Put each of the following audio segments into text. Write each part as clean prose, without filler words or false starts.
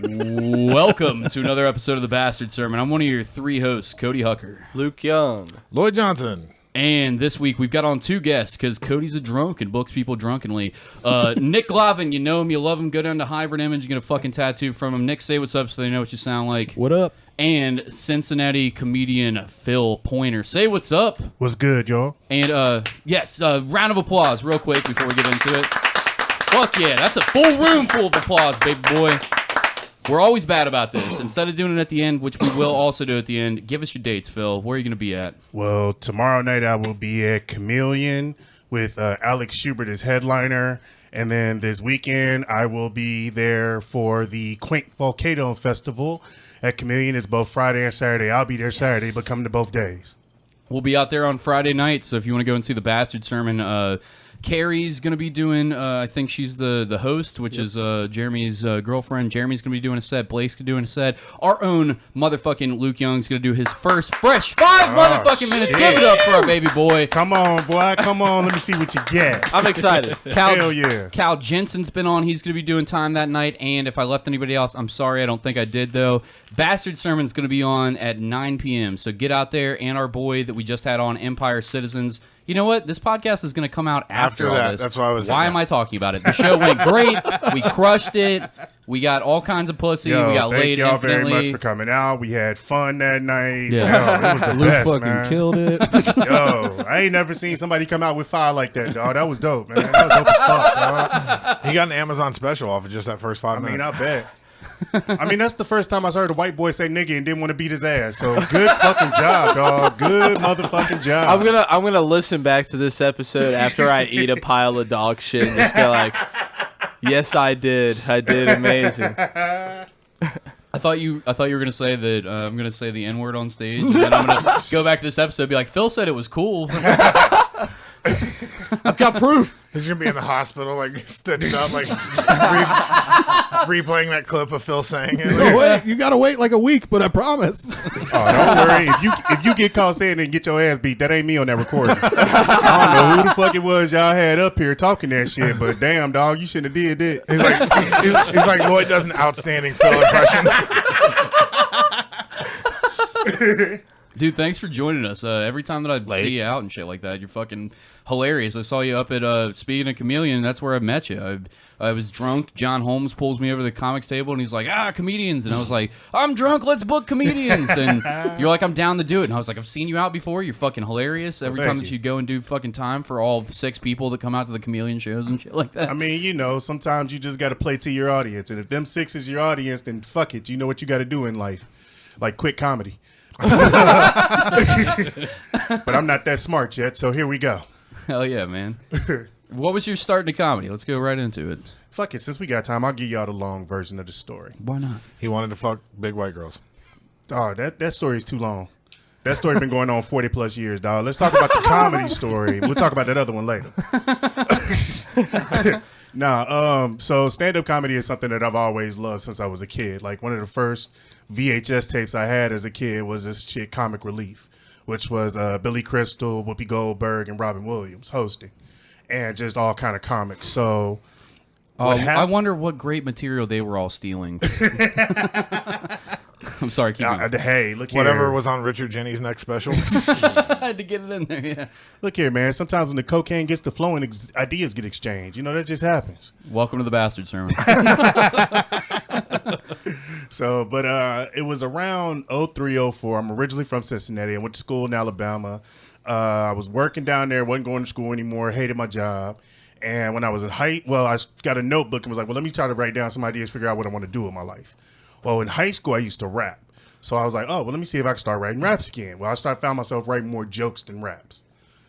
Welcome to another episode of the Bastard Sermon. I'm one of your three hosts, Cody Hucker, Luke Young, Lloyd Johnson. and this week we've got on two guests because Cody's a drunk and books people drunkenly. Nick Glavan, you know him, you love him. Go down to Hybrid Image, you get a fucking tattoo from him. Nick, say what's up so they know what you sound like. What up? And Cincinnati comedian Phil Pointer. Say what's up. What's good, y'all? And yes, round of applause real quick before we get into it. Fuck yeah, that's a full room full of applause, baby boy. We're always bad about this. Instead of doing it at the end, which we will also do at the end, give us your dates, Phil. Where are you going to be at? Well, tomorrow night I will be at Chameleon with Alex Schubert as headliner. And then this weekend I will be there for the Quaint Volcano Festival at Chameleon. It's both Friday and Saturday. I'll be there Saturday, but come to both days. We'll be out there on Friday night, so if you want to go and see the Bastard Sermon, Carrie's going to be doing, I think she's the host, which is Jeremy's girlfriend. Jeremy's going to be doing a set. Blake's going to be doing a set. Our own motherfucking Luke Young's going to do his first fresh 5 motherfucking minutes. Shit. Give it up for our baby boy. Come on, boy. Come on. Let me see what you get. I'm excited. Hell yeah. Cal Jensen's been on. He's going to be doing time that night. And if I left anybody else, I'm sorry. I don't think I did, though. Bastard Sermon's going to be on at 9 p.m. So get out there. And our boy that we just had on, Empire Citizens. You know what? This podcast is going to come out after all that. this. That's why I was. Why am I talking about it? The show went great. We crushed it. We got all kinds of pussy. Yo, we got thank laid y'all infinitely. very much for coming out. We had fun that night. Yeah. Yo, it was the Luke best, fucking man. killed it. Yo, I ain't never seen somebody come out with fire like that, dog. That was dope, man. That was dope as fuck, dog. He got an Amazon special off of just that first 5 I mean, minutes. I bet. I mean, that's the first time I heard a white boy say nigga and didn't want to beat his ass. So good fucking job, dog. Good motherfucking job. I'm gonna listen back to this episode after I eat a pile of dog shit and just go like, yes, I did amazing. I thought you were going to say that I'm going to say the N-word on stage. And then I'm going to go back to this episode and be like, Phil said it was cool. I've got proof. He's gonna be in the hospital, like stitched up, like replaying that clip of Phil saying it. No, wait, you gotta wait like a week, but I promise. Oh, don't worry. If you get caught saying it and get your ass beat, that ain't me on that recording. I don't know who the fuck it was y'all had up here talking that shit, but damn, dog, you shouldn't have did that. He's like Lloyd does an outstanding Phil impression. Dude, thanks for joining us. Every time that I see you out and shit like that, you're fucking hilarious. I saw you up at, speaking of Chameleon, that's where I met you. I was drunk. John Holmes pulls me over to the comics table, and he's like, comedians. And I was like, I'm drunk, let's book comedians. And you're like, I'm down to do it. And I was like, I've seen you out before. You're fucking hilarious. Every time that you go and do fucking time for all 6 people that come out to the Chameleon shows and shit like that. I mean, you know, sometimes you just got to play to your audience. And if them 6 is your audience, then fuck it. You know what you got to do in life. Like quit comedy. But I'm not that smart yet, so here we go. Hell yeah, man. What was your start into comedy? Let's go right into it. Fuck it, since we got time, I'll give y'all the long version of the story. Why not? He wanted to fuck big white girls. Oh, that story is too long. That story been going on 40 plus years, dog. Let's talk about the comedy story. We'll talk about that other one later. So stand-up comedy is something that I've always loved since I was a kid. Like one of the first VHS tapes I had as a kid was this shit, Comic Relief, which was Billy Crystal, Whoopi Goldberg, and Robin Williams hosting, and just all kind of comics. So I wonder what great material they were all stealing. I'm sorry, keep going. Hey, look here. Whatever was on Richard Jeni's next special. I had to get it in there, yeah. Look here, man. Sometimes when the cocaine gets to flowing, ideas get exchanged. You know, that just happens. Welcome to the Bastard Sermon. So, but it was around 03, 04. I'm originally from Cincinnati. I went to school in Alabama. I was working down there, wasn't going to school anymore, hated my job. And when I was in I got a notebook and was like, well, let me try to write down some ideas, figure out what I want to do with my life. Well, in high school, I used to rap. So I was like, oh, well, let me see if I can start writing raps again. Well, found myself writing more jokes than raps.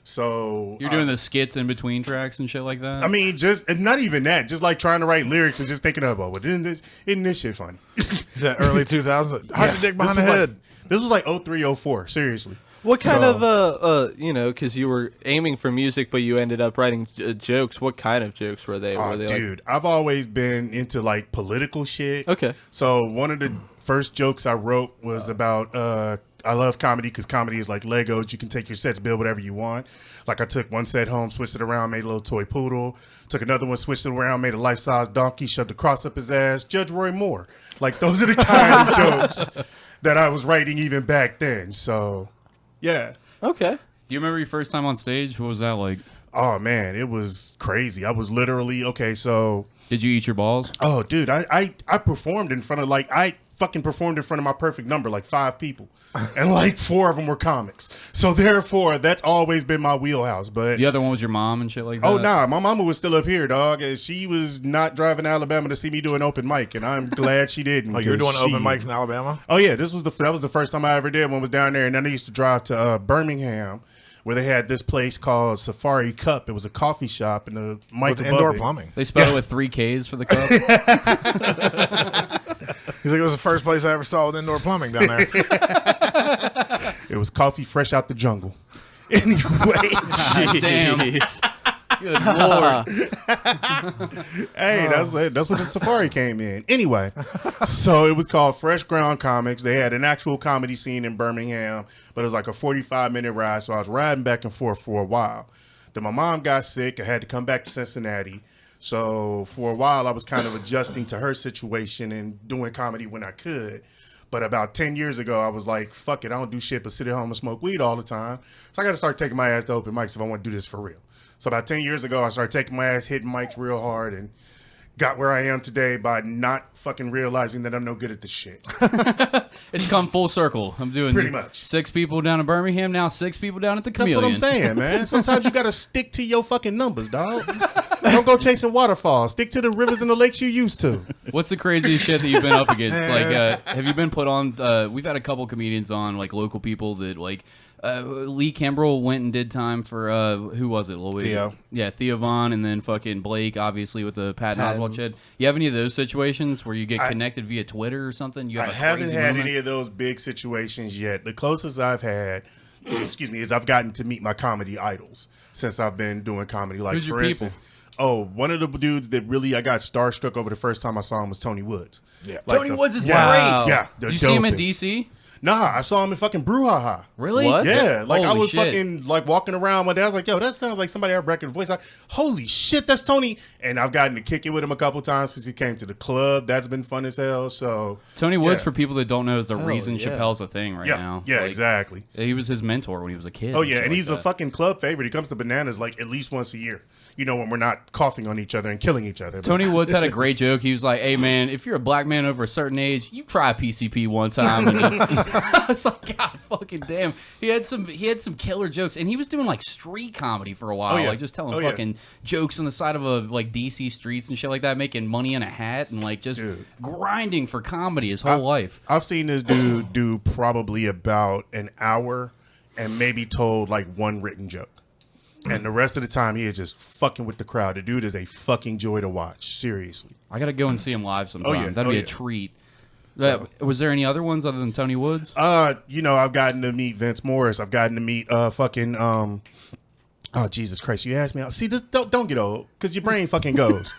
So You're doing the skits in between tracks and shit like that? I mean, and not even that. Just like trying to write lyrics and just thinking about, well, isn't this shit funny? Is that early 2000s? Hide the dick behind the head. This was like 03, 04, seriously. What kind of because you were aiming for music, but you ended up writing jokes. What kind of jokes were they? Dude, I've always been into like political shit. Okay. So one of the first jokes I wrote was about I love comedy because comedy is like Legos. You can take your sets, build whatever you want. Like I took one set home, switched it around, made a little toy poodle. Took another one, switched it around, made a life-size donkey, shoved a cross up his ass. Judge Roy Moore. Like those are the kind of jokes that I was writing even back then. So, yeah. Okay. Do you remember your first time on stage? What was that like? Oh man, it was crazy. I was literally so. Did you eat your balls? Oh, dude, I performed in front of I fucking performed in front of my perfect number, like 5 people, and like 4 of them were comics. So therefore, that's always been my wheelhouse. But The other one was your mom and shit like that? oh nah, my mama was still up here, dog, and she was not driving to Alabama to see me do an open mic, and I'm glad she didn't. Oh, you were doing 'cause open mics in Alabama? Oh yeah, that was the first time I ever did one. Was down there, and then I used to drive to Birmingham, where they had this place called Safari Cup. It was a coffee shop and a mic With above indoor it. plumbing. They spelled it with 3 Ks for the cup? He's like, it was the first place I ever saw with indoor plumbing down there. It was coffee fresh out the jungle. Anyway, Damn. Jeez. Good Lord. hey, that's what the Safari came in. Anyway, so it was called Fresh Ground Comics. They had an actual comedy scene in Birmingham, but it was like a 45-minute ride. So I was riding back and forth for a while. Then my mom got sick. I had to come back to Cincinnati. So for a while, I was kind of adjusting to her situation and doing comedy when I could. But about 10 years ago, I was like, fuck it, I don't do shit but sit at home and smoke weed all the time. So I got to start taking my ass to open mics if I want to do this for real. So about 10 years ago, I started taking my ass, hitting mics real hard, and got where I am today by not fucking realizing that I'm no good at this shit. It's come full circle. I'm doing Pretty much. 6 people down in Birmingham, now 6 people down at the That's Chameleon. what I'm saying, man. Sometimes you got to stick to your fucking numbers, dog. Don't go chasing waterfalls. Stick to the rivers and the lakes you used to. What's the craziest shit that you've been up against? Like, have you been put on? We've had a couple comedians on, like local people that like. Lee Kimbrell went and did time for who was it? Lloyd? Theo. Yeah, Theo Vaughn, and then fucking Blake, obviously with the Patton Oswalt shit. You have any of those situations where you get connected via Twitter or something? You have I a haven't crazy had moment? any of those big situations yet. The closest I've had, excuse me, is I've gotten to meet my comedy idols since I've been doing comedy. Like, Who's your for instance, one of the dudes that really I got starstruck over the first time I saw him was Tony Woods. Yeah. Like Tony Woods is Wow. great. Yeah. Did you see him in dopest. DC? Nah, I saw him in fucking Brouhaha. Really? What? Yeah, like I Holy was shit. fucking like walking around one day. I was like, "Yo, that sounds like somebody I record voice." Like, holy shit, that's Tony. And I've gotten to kick it with him a couple times because he came to the club. That's been fun as hell. So Tony Woods, yeah. for people that don't know, is the reason yeah. Chappelle's a thing right yeah, now. yeah, Like, exactly. He was his mentor when he was a kid. Oh yeah, shit and like he's a that. fucking club favorite. He comes to Bananas like at least once a year. You know, when we're not coughing on each other and killing each other. Tony Woods had a great joke. He was like, "Hey man, if you're a black man over a certain age, you try PCP one time." And I was like, "God fucking damn!" He had some killer jokes, and he was doing like street comedy for a while, Oh, yeah. like just telling Oh, yeah. fucking jokes on the side of a like DC streets and shit like that, making money in a hat and like just Dude. grinding for comedy his whole life. I've seen this dude do probably about an hour and maybe told like one written joke. And the rest of the time, he is just fucking with the crowd. The dude is a fucking joy to watch. Seriously. I gotta go and see him live sometime. yeah. That'd Oh, be a yeah. treat. So- Was there any other ones other than Tony Woods? You know, I've gotten to meet Vince Morris. I've gotten to meet oh Jesus Christ! You asked me. See, this don't get old because your brain fucking goes.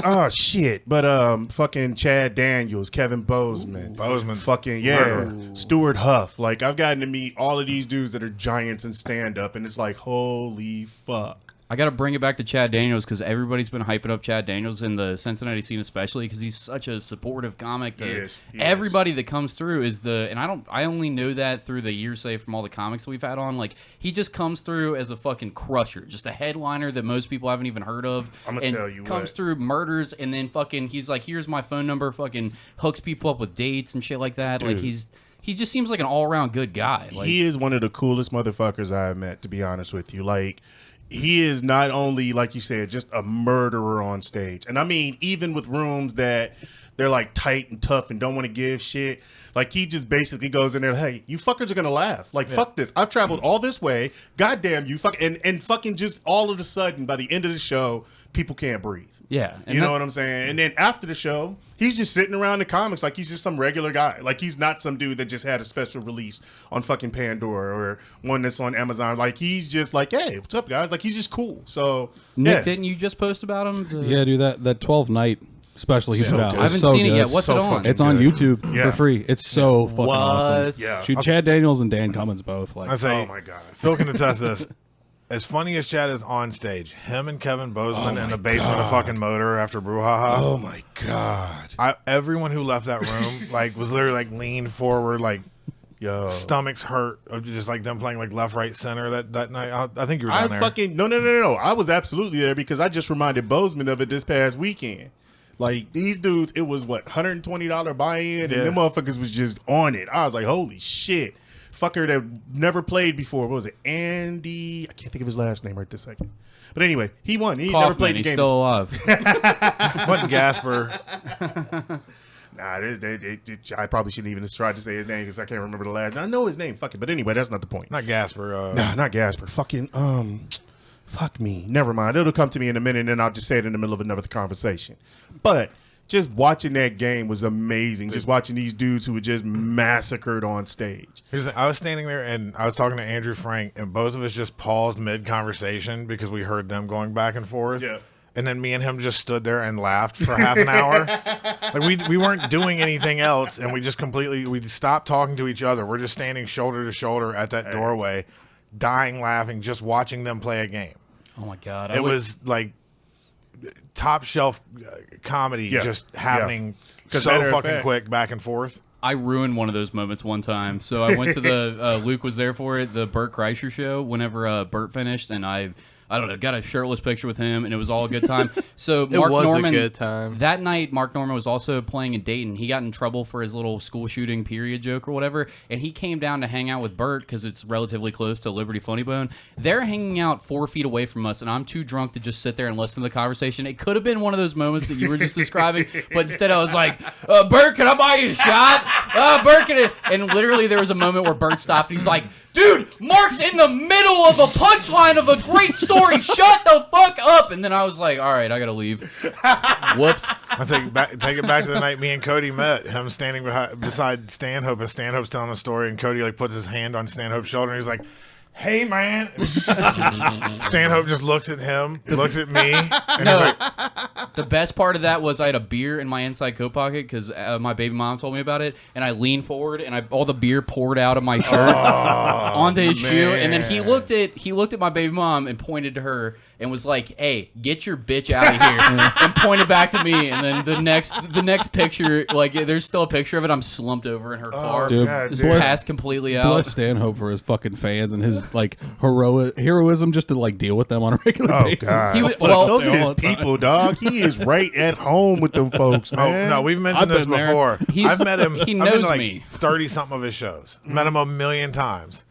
Oh shit! But fucking Chad Daniels, Kevin Bozeman, fucking Stuart Huff. Like I've gotten to meet all of these dudes that are giants in stand up, and it's like holy fuck. I got to bring it back to Chad Daniels because everybody's been hyping up Chad Daniels in the Cincinnati scene, especially because he's such a supportive comic. To He is. everybody that comes through is and I only know that through the hearsay from all the comics we've had on. Like he just comes through as a fucking crusher, just a headliner that most people haven't even heard of. I'm gonna and tell you comes what. through, murders, and then fucking he's like, here's my phone number, fucking hooks people up with dates and shit like that. Dude. Like he just seems like an all around good guy. Like, He is one of the coolest motherfuckers I've met, to be honest with you. Like, he is not only, like you said, just a murderer on stage. And I mean, even with rooms that they're like tight and tough and don't want to give shit, like he just basically goes in there, hey, you fuckers are gonna laugh. Like, fuck this. I've traveled all this way. Goddamn you, fuck, and fucking just all of a sudden, by the end of the show, people can't breathe. yeah, and You know what I'm saying? And then after the show, he's just sitting around the comics like he's just some regular guy. Like he's not some dude that just had a special release on fucking Pandora or one that's on Amazon. Like he's just like, hey, what's up, guys? Like he's just cool. So Nick, yeah. didn't you just post about him? Yeah, dude, that 12 night especially he's So out. good. I haven't so seen it good. yet. What's So it on? funny. It's on Good. YouTube Yeah. for free. It's so fucking awesome. What? Yeah. Shoot, Chad Daniels and Dan Cummins both. Like, I say, Oh my god. Phil can attest this. As funny as Chad is on stage, him and Kevin Bozeman in the basement of fucking Motor after Brouhaha. Oh my god. Everyone who left that room like was literally like leaned forward, like Yo. stomachs hurt of just like them playing like left, right, center that night. I think you were I down there. fucking no. I was absolutely there because I just reminded Bozeman of it this past weekend. Like these dudes, it was what $120 buy-in, and them motherfuckers was just on it. I was like, holy shit. Fucker that never played before. What was it? Andy? I can't think of his last name right this second. But anyway, he won. He never played the He's Oh, game. still alive. Wasn't Gasper. Nah, I probably shouldn't even have tried to say his name because I can't remember the last. I know his name. Fuck it. But anyway, that's not the point. Not Gasper. Nah, not Gasper. Fucking fuck me. Never mind. It'll come to me in a minute, and then I'll just say it in the middle of another conversation. But just watching that game was amazing. Just watching these dudes who were just massacred on stage. I was standing there and I was talking to Andrew Frank, and both of us just paused mid-conversation because we heard them going back and forth. Yeah. And then me and him just stood there and laughed for half an hour. Like we weren't doing anything else, and we stopped talking to each other. We're just standing shoulder to shoulder at that doorway, dying laughing, just watching them play a game. Oh my god! It was like top shelf comedy just happening so matter of fucking fact- quick back and forth. I ruined one of those moments one time. So I went to the Luke was there for it, the Burt Kreischer show. Whenever Burt finished, and I don't know, got a shirtless picture with him, and it was all a good time. So Mark was a Norman, good time. That night, Mark Norman was also playing in Dayton. He got in trouble for his little school shooting period joke or whatever, and he came down to hang out with Burt because it's relatively close to Liberty Funny Bone. They're hanging out 4 feet away from us, and I'm too drunk to just sit there and listen to the conversation. It could have been one of those moments that you were just describing, but instead I was like, Burt, can I buy you a shot? Burt, and literally there was a moment where Burt stopped, and he's like, dude, Mark's in the middle of a punchline of a great story. Shut the fuck up. And then I was like, all right, I got to leave. Whoops. I take it back to the night me and Cody met. Him standing beside Stanhope as Stanhope's telling the story, and Cody like puts his hand on Stanhope's shoulder, and he's like, hey, man. Stanhope just looks at him, looks at me, and he's like, The best part of that was I had a beer in my inside coat pocket because my baby mom told me about it, and I leaned forward and all the beer poured out of my shirt onto his shoe, and then he looked at my baby mom and pointed to her and was like, "Hey, get your bitch out of here," and pointed back to me. And then the next picture, like there's still a picture of it. I'm slumped over in her car, Dude, just bless- passed completely out. Bless Stanhope for his fucking fans and his like heroism just to like deal with them on a regular basis. God. He was- Fuck, well- those are his all the time. people, dog. He is right at home with them folks, oh, man. no, we've mentioned I've this been there. before. He's- I've met him. he I've been knows to, like, me. 30-something of his shows. Met him a million times.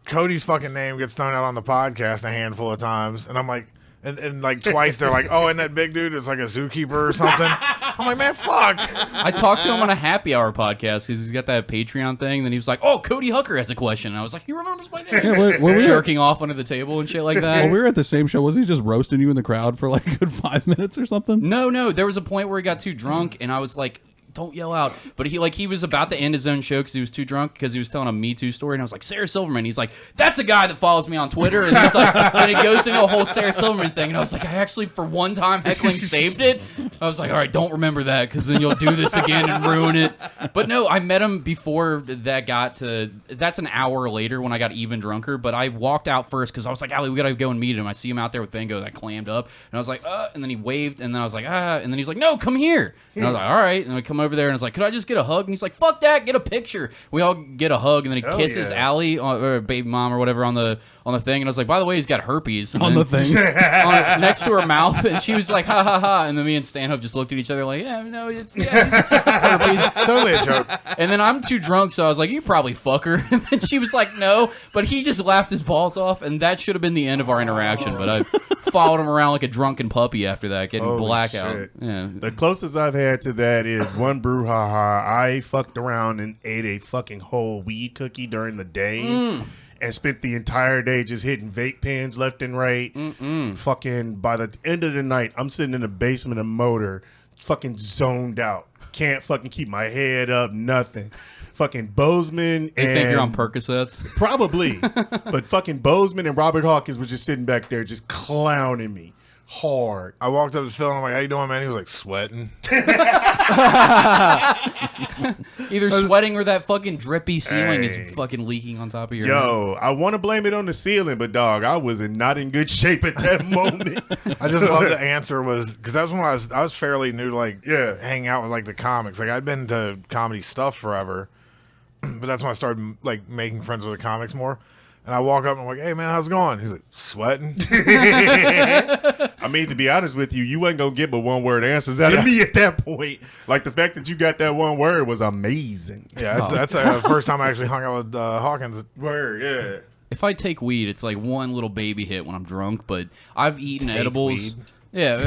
Cody's fucking name gets thrown out on the podcast a handful of times, and I'm like, and like twice they're like, oh, and that big dude is like a zookeeper or something. I'm like, man, fuck. I talked to him on a happy hour podcast because he's got that Patreon thing. Then he was like, "Oh, Cody Hucker has a question." And I was like, "He remembers my name." Yeah, when we were- Jerking off under the table and shit like that. When we were at the same show, was he just roasting you in the crowd for like a good 5 minutes or something? No. There was a point where he got too drunk, and I was like, "Don't yell out!" But he was about to end his own show because he was too drunk because he was telling a Me Too story, and I was like, "Sarah Silverman." He's like, "That's a guy that follows me on Twitter," and he's like, and it goes into a whole Sarah Silverman thing, and I was like, I actually for one time heckling saved it. I was like, all right, don't remember that because then you'll do this again and ruin it. But no, I met him before that got to. That's an hour later when I got even drunker. But I walked out first because I was like, Allie, we gotta go and meet him. I see him out there with Bingo that clammed up, and I was like, and then he waved, and then I was like, and then he's like, no, come here. And I was like, all right, and I come over there, and I was like, could I just get a hug? And he's like, fuck that, get a picture. We all get a hug, and then he Hell kisses yeah. Allie or baby mom or whatever on the thing, and I was like, by the way, he's got herpes. And On then- the thing. next to her mouth, and she was like, ha ha ha, and then me and Stanhope just looked at each other like, yeah, no, it's herpes. Totally a joke. And then I'm too drunk, so I was like, you probably fuck her. And then she was like, no, but he just laughed his balls off, and that should have been the end of our interaction. But I followed him around like a drunken puppy after that, getting Holy blackout. shit. Yeah. The closest I've had to that is one brouhaha. I fucked around and ate a fucking whole weed cookie during the day and spent the entire day just hitting vape pens left and right. Fucking by the end of the night, I'm sitting in the basement of Motor, fucking zoned out. Can't fucking keep my head up, nothing. Fucking Bozeman They and think you're on Percocets. probably, but fucking Bozeman and Robert Hawkins was just sitting back there just clowning me hard. I walked up to Phil and I'm like, how you doing, man? He was like, sweating. Either sweating or that fucking drippy ceiling is fucking leaking on top of your head. I want to blame it on the ceiling, but dog, I was not in good shape at that moment. I just love the answer was because that was when I was fairly new to like hang out with like the comics. Like I'd been to comedy stuff forever, but that's when I started like making friends with the comics more. And I walk up and I'm like, hey man, how's it going? He's like, sweating. I mean, to be honest with you, you wasn't gonna get but one word answers out of me at that point. Like the fact that you got that one word was amazing. Yeah, that's the first time I actually hung out with Hawkins. Word, yeah. If I take weed, it's like one little baby hit when I'm drunk, but I've eaten edibles. Weed. Yeah,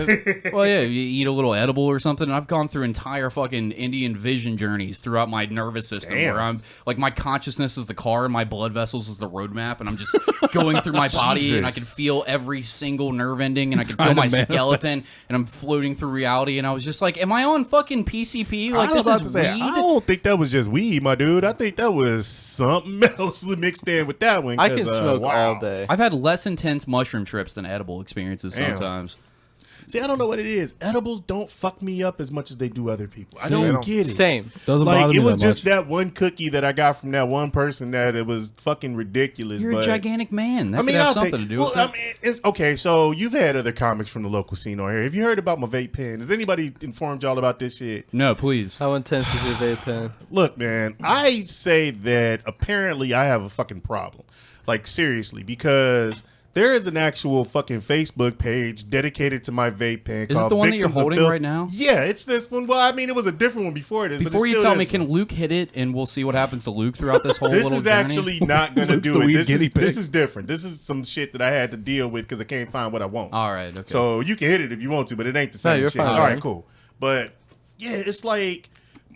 well, yeah, you eat a little edible or something, and I've gone through entire fucking Indian vision journeys throughout my nervous system where I'm, like, my consciousness is the car and my blood vessels is the roadmap, and I'm just going through my body, and I can feel every single nerve ending, and I can feel my skeleton, and I'm floating through reality, and I was just like, am I on fucking PCP? Like, this is weed? I don't think that was just weed, my dude. I think that was something else mixed in with that one. I can smoke all day. I've had less intense mushroom trips than edible experiences sometimes. See, I don't know what it is. Edibles don't fuck me up as much as they do other people. I don't get it. Same. Doesn't Like, bother me it was that just much. that one cookie that I got from that one person that it was fucking ridiculous. You're but a gigantic man. That I mean, could have I'll something take. to do Well, with I it. mean, it's okay. So you've had other comics from the local scene on here. Have you heard about my vape pen? Has anybody informed y'all about this shit? No, please. How intense is your vape pen? Look, man, I say that apparently I have a fucking problem. Like, seriously, because there is an actual fucking Facebook page dedicated to my vape pen Is called it the one that you're Victims of holding Filth. right now? Yeah, it's this one. Well, I mean, it was a different one before this. Before but it's you still tell me, this can one. Luke hit it and we'll see what happens to Luke throughout this whole This little is journey? actually not going to Luke's do the it. weed This guinea is, this pig. is different. This is some shit that I had to deal with because I can't find what I want. All right, okay. So you can hit it if you want to, but it ain't the No, same you're shit. fine. All right, cool. But yeah, it's like,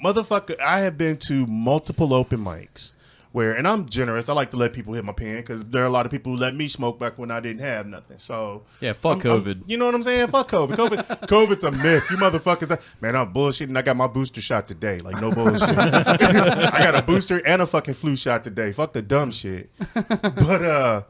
motherfucker, I have been to multiple open mics where, and I'm generous. I like to let people hit my pen because there are a lot of people who let me smoke back when I didn't have nothing. So Yeah, fuck COVID. you know what I'm saying? Fuck COVID. COVID's a myth. You motherfuckers, man, I'm bullshitting. I got my booster shot today. Like, no bullshit. I got a booster and a fucking flu shot today. Fuck the dumb shit. But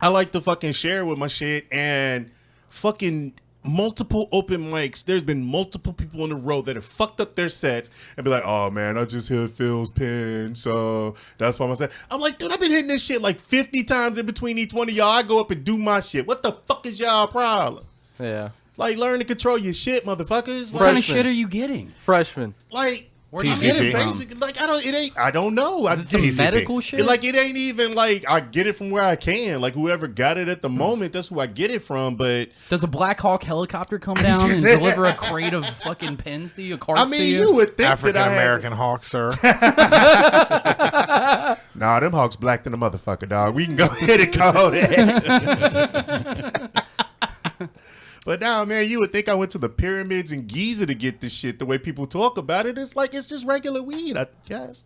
I like to fucking share with my shit and fucking multiple open mics. There's been multiple people on the road that have fucked up their sets and be like, oh man, I just hit Phil's pen, so that's why I'm saying. I'm like, dude, I've been hitting this shit like 50 times in between each one of y'all. I go up and do my shit. What the fuck is y'all problem? Yeah. Like, learn to control your shit, motherfuckers. What kind Like, of shit are you getting? Freshman. like Where do you PCP. get it from? basic, like I don't know. Is it some PCP. medical shit? It ain't even like I get it from where I can. Like, whoever got it at the moment, that's who I get it from. But Does a Black Hawk helicopter come down and deliver a crate of fucking pens to you, carts I to mean, you? you would think African that I American hawk, sir. Nah, them hawks black than a motherfucker, dog. We can go ahead and call that. But now, man, you would think I went to the pyramids in Giza to get this shit. The way people talk about it, it's like it's just regular weed, I guess.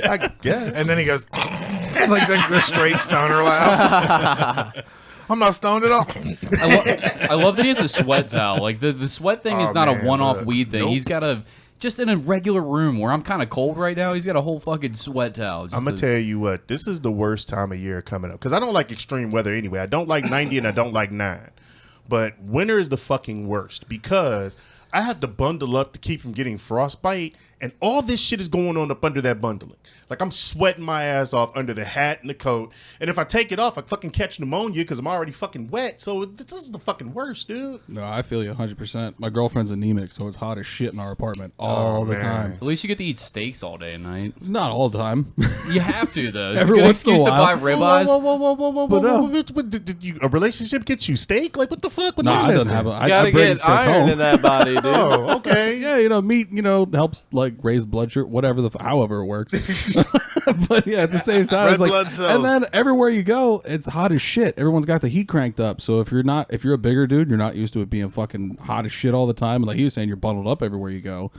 I guess. And then he goes, like the straight stoner laugh. I'm not stoned at all. I love that he has a sweat towel. Like the sweat thing is Oh, not man, a one-off look. weed thing. Nope. He's got just in a regular room where I'm kind of cold right now. He's got a whole fucking sweat towel. I'm going to tell you what, this is the worst time of year coming up. Because I don't like extreme weather anyway. I don't like 90 and I don't like 9. But winter is the fucking worst because I have to bundle up to keep from getting frostbite. And all this shit is going on up under that bundling. Like, I'm sweating my ass off under the hat and the coat. And if I take it off, I fucking catch pneumonia because I'm already fucking wet. So this is the fucking worst, dude. No, I feel you 100%. My girlfriend's anemic, so it's hot as shit in our apartment all the man. time. At least you get to eat steaks all day and night. Not all the time. You have to though. It's Every a good once in a excuse to buy while. ribeyes. But no. Did you, a relationship gets you steak? Like, what the fuck? What Nah, is I this? don't have a. I Gotta bring get steak iron home. in that body, dude. Oh, okay. Yeah, meat, helps like raise blood sugar, whatever however it works. But yeah, at the same time, Red it's like, blood cells. and then everywhere you go, it's hot as shit. Everyone's got the heat cranked up. So if you're a bigger dude, you're not used to it being fucking hot as shit all the time. And like he was saying, you're bundled up everywhere you go.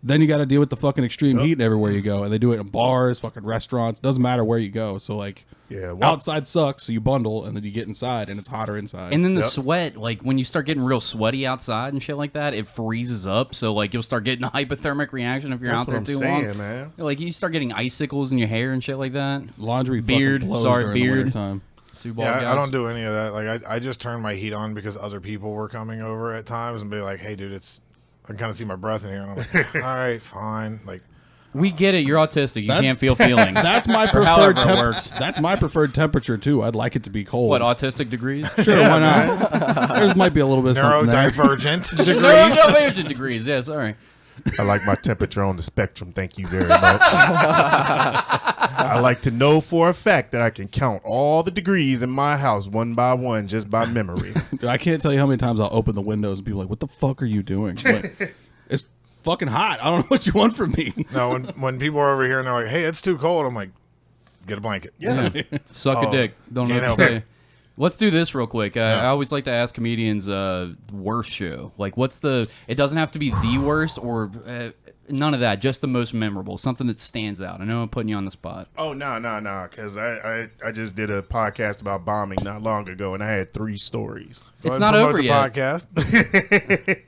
Then you got to deal with the fucking extreme heat everywhere you go, and they do it in bars, fucking restaurants. Doesn't matter where you go. So like, Yeah, well- outside sucks. So you bundle, and then you get inside, and it's hotter inside. And then the sweat, like when you start getting real sweaty outside and shit like that, it freezes up. So like you'll start getting a hypothermic reaction if you're That's out what there I'm too saying, long. man. Like you start getting icicles in your hair and shit like that. Laundry Beard, fucking blows sorry, during beard. the wintertime. Two bald Yeah, guys. I don't do any of that. Like I just turn my heat on because other people were coming over at times and be like, "Hey, dude, I can kind of see my breath in here." And I'm like, "All right, fine." Like, We get it. You're autistic. You can't feel feelings. That's my Or however preferred it works. That's my preferred temperature too. I'd like it to be cold. What, autistic degrees? Sure, why not? There might be a little bit of something there. neurodivergent degrees. Neurodivergent degrees. Yeah, sorry. I like my temperature on the spectrum. Thank you very much. I like to know for a fact that I can count all the degrees in my house one by one just by memory. Dude, I can't tell you how many times I'll open the windows and people are like, "What the fuck are you doing?" Like, it's fucking hot. I don't know what you want from me. No, when people are over here and they're like, "Hey, it's too cold," I'm like, "Get a blanket." Yeah. Suck a dick. Don't know you what know. to say. Let's do this real quick. I always like to ask comedians worst show. Like, what's the... It doesn't have to be the worst or none of that. Just the most memorable. Something that stands out. I know I'm putting you on the spot. Oh, no, because I just did a podcast about bombing not long ago, and I had 3 stories. Go It's ahead and not promote over the yet. Podcast.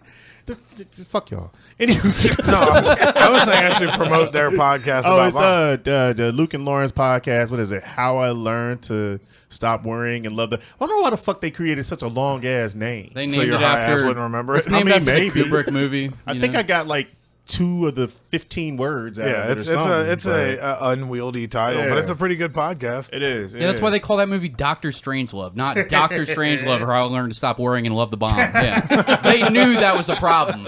Fuck y'all. Anyway. No, I was saying actually promote their podcast. Oh, about it's the Luke and Lawrence podcast. What is it? How I Learned to Stop Worrying and Love the... I don't know why the fuck they created such a long ass name. They So named your it high ass after... wouldn't remember It's it? named I mean, after maybe. the Kubrick movie. I think I got like 2 of the 15 words out Yeah, of it it's or something. it's a unwieldy title, but Yeah. it's a pretty good podcast. It is. Yeah, that's why they call that movie Dr. Strangelove, not Dr. Strangelove or How I Learned to Stop Worrying and Love the Bomb. Yeah, they knew that was a problem.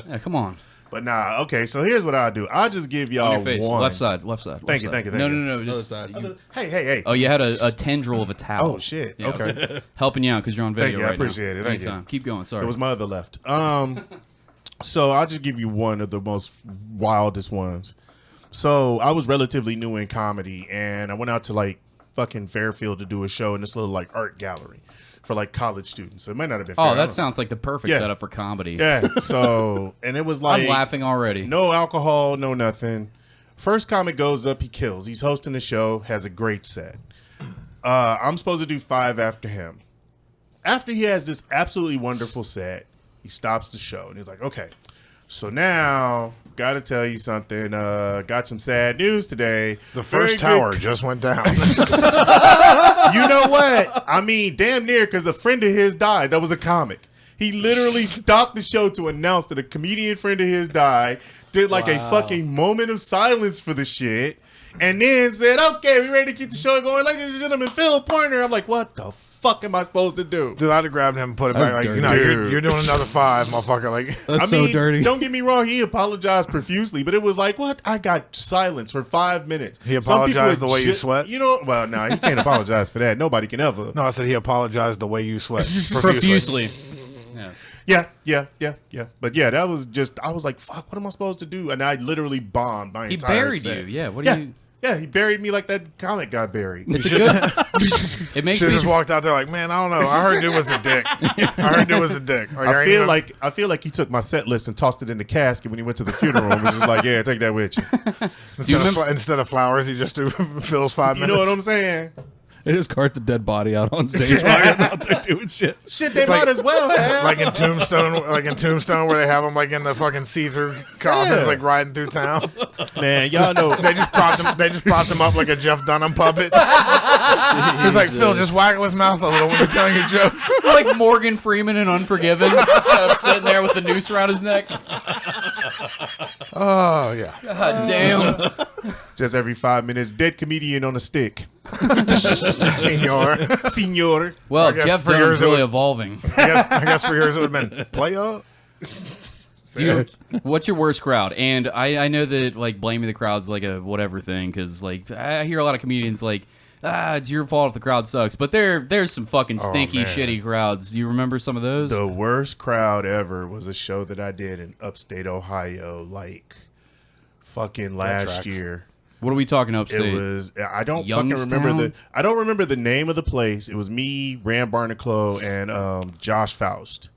Yeah, come on. But nah, okay, so here's what I'll do. I'll just give On y'all your face. one. Left side. Thank you. No. Other Just, side. Hey. oh, you had a tendril of a towel. Oh, shit. Yeah, Okay. Helping you out because you're on video Thank you, I right now. appreciate it. Thank you. Anytime. Keep going. Sorry. It was my other left. So I'll just give you one of the most wildest ones. So I was relatively new in comedy, and I went out to like fucking Fairfield to do a show in this little like art gallery for like college students. So it might not have been fair. I Oh, that don't sounds like the perfect Yeah. setup for comedy. know. Yeah. So and it was like I'm laughing already. no alcohol, no nothing. First comic goes up, he kills. He's hosting the show, has a great set. I'm supposed to do 5 after him. After he has this absolutely wonderful set, he stops the show and he's like, okay, so now gotta tell you something. Got some sad news today. The Very first good- tower just went down. You know what? I mean, damn near, because a friend of his died. That was a comic. He literally stopped the show to announce that a comedian friend of his died, did like a fucking moment of silence for the shit, and then said, okay, we ready to keep the show going. Ladies and gentlemen, Phil Pointer. I'm like, what the fuck am I supposed to do? Dude, I'd have grabbed him and put him That's back. Like, dirty. no, Dude. you're doing another 5, motherfucker. Like, That's I so mean, dirty. don't get me wrong. He apologized profusely, but it was like, what? I got silence for 5 minutes. He Some people apologized would the way you sweat? You know, well, no, he can't apologize for that. Nobody can ever. no, I said he apologized the way you sweat. Profusely. Yes. Yeah. But yeah, that was just, I was like, fuck, what am I supposed to do? And I literally bombed my He entire buried set. you. Yeah. What do you... Yeah, he buried me like that comic got buried. It's a good... It makes Should me... have just walked out there like, man, I don't know. I heard dude was a dick. Like, I feel like he took my set list and tossed it in the casket when he went to the funeral and was just like, yeah, take that with you. instead of flowers, he just do Phil's 5 You minutes. know what I'm saying? They just cart the dead body out on stage while you're out there doing shit. Shit, they It's might like- as well have. Like in Tombstone, where they have him like in the fucking see-through coffins, Yeah. like riding through town. Man, y'all know. They just propped him up like a Jeff Dunham puppet. He's like, Phil, just waggle his mouth a little when you're telling your jokes. like Morgan Freeman in Unforgiven. Kind of sitting there with the noose around his neck. Oh yeah. God damn. Just every 5 minutes, dead comedian on a stick. Senor. Well, guess Jeff for yours Dunham's it really would- evolving. I guess for yours it would have been play up. What's your worst crowd? And I know that like blaming the crowd's like a whatever thing because like I hear a lot of comedians like it's your fault if the crowd sucks, but there's some fucking stinky man. shitty crowds. Do you remember some of those? The worst crowd ever was a show that I did in upstate Ohio, like fucking last tracks. year. What are we talking upstate? It was I don't Youngstown? remember the name of the place. It was me, Ram Barnacle, and Josh Faust.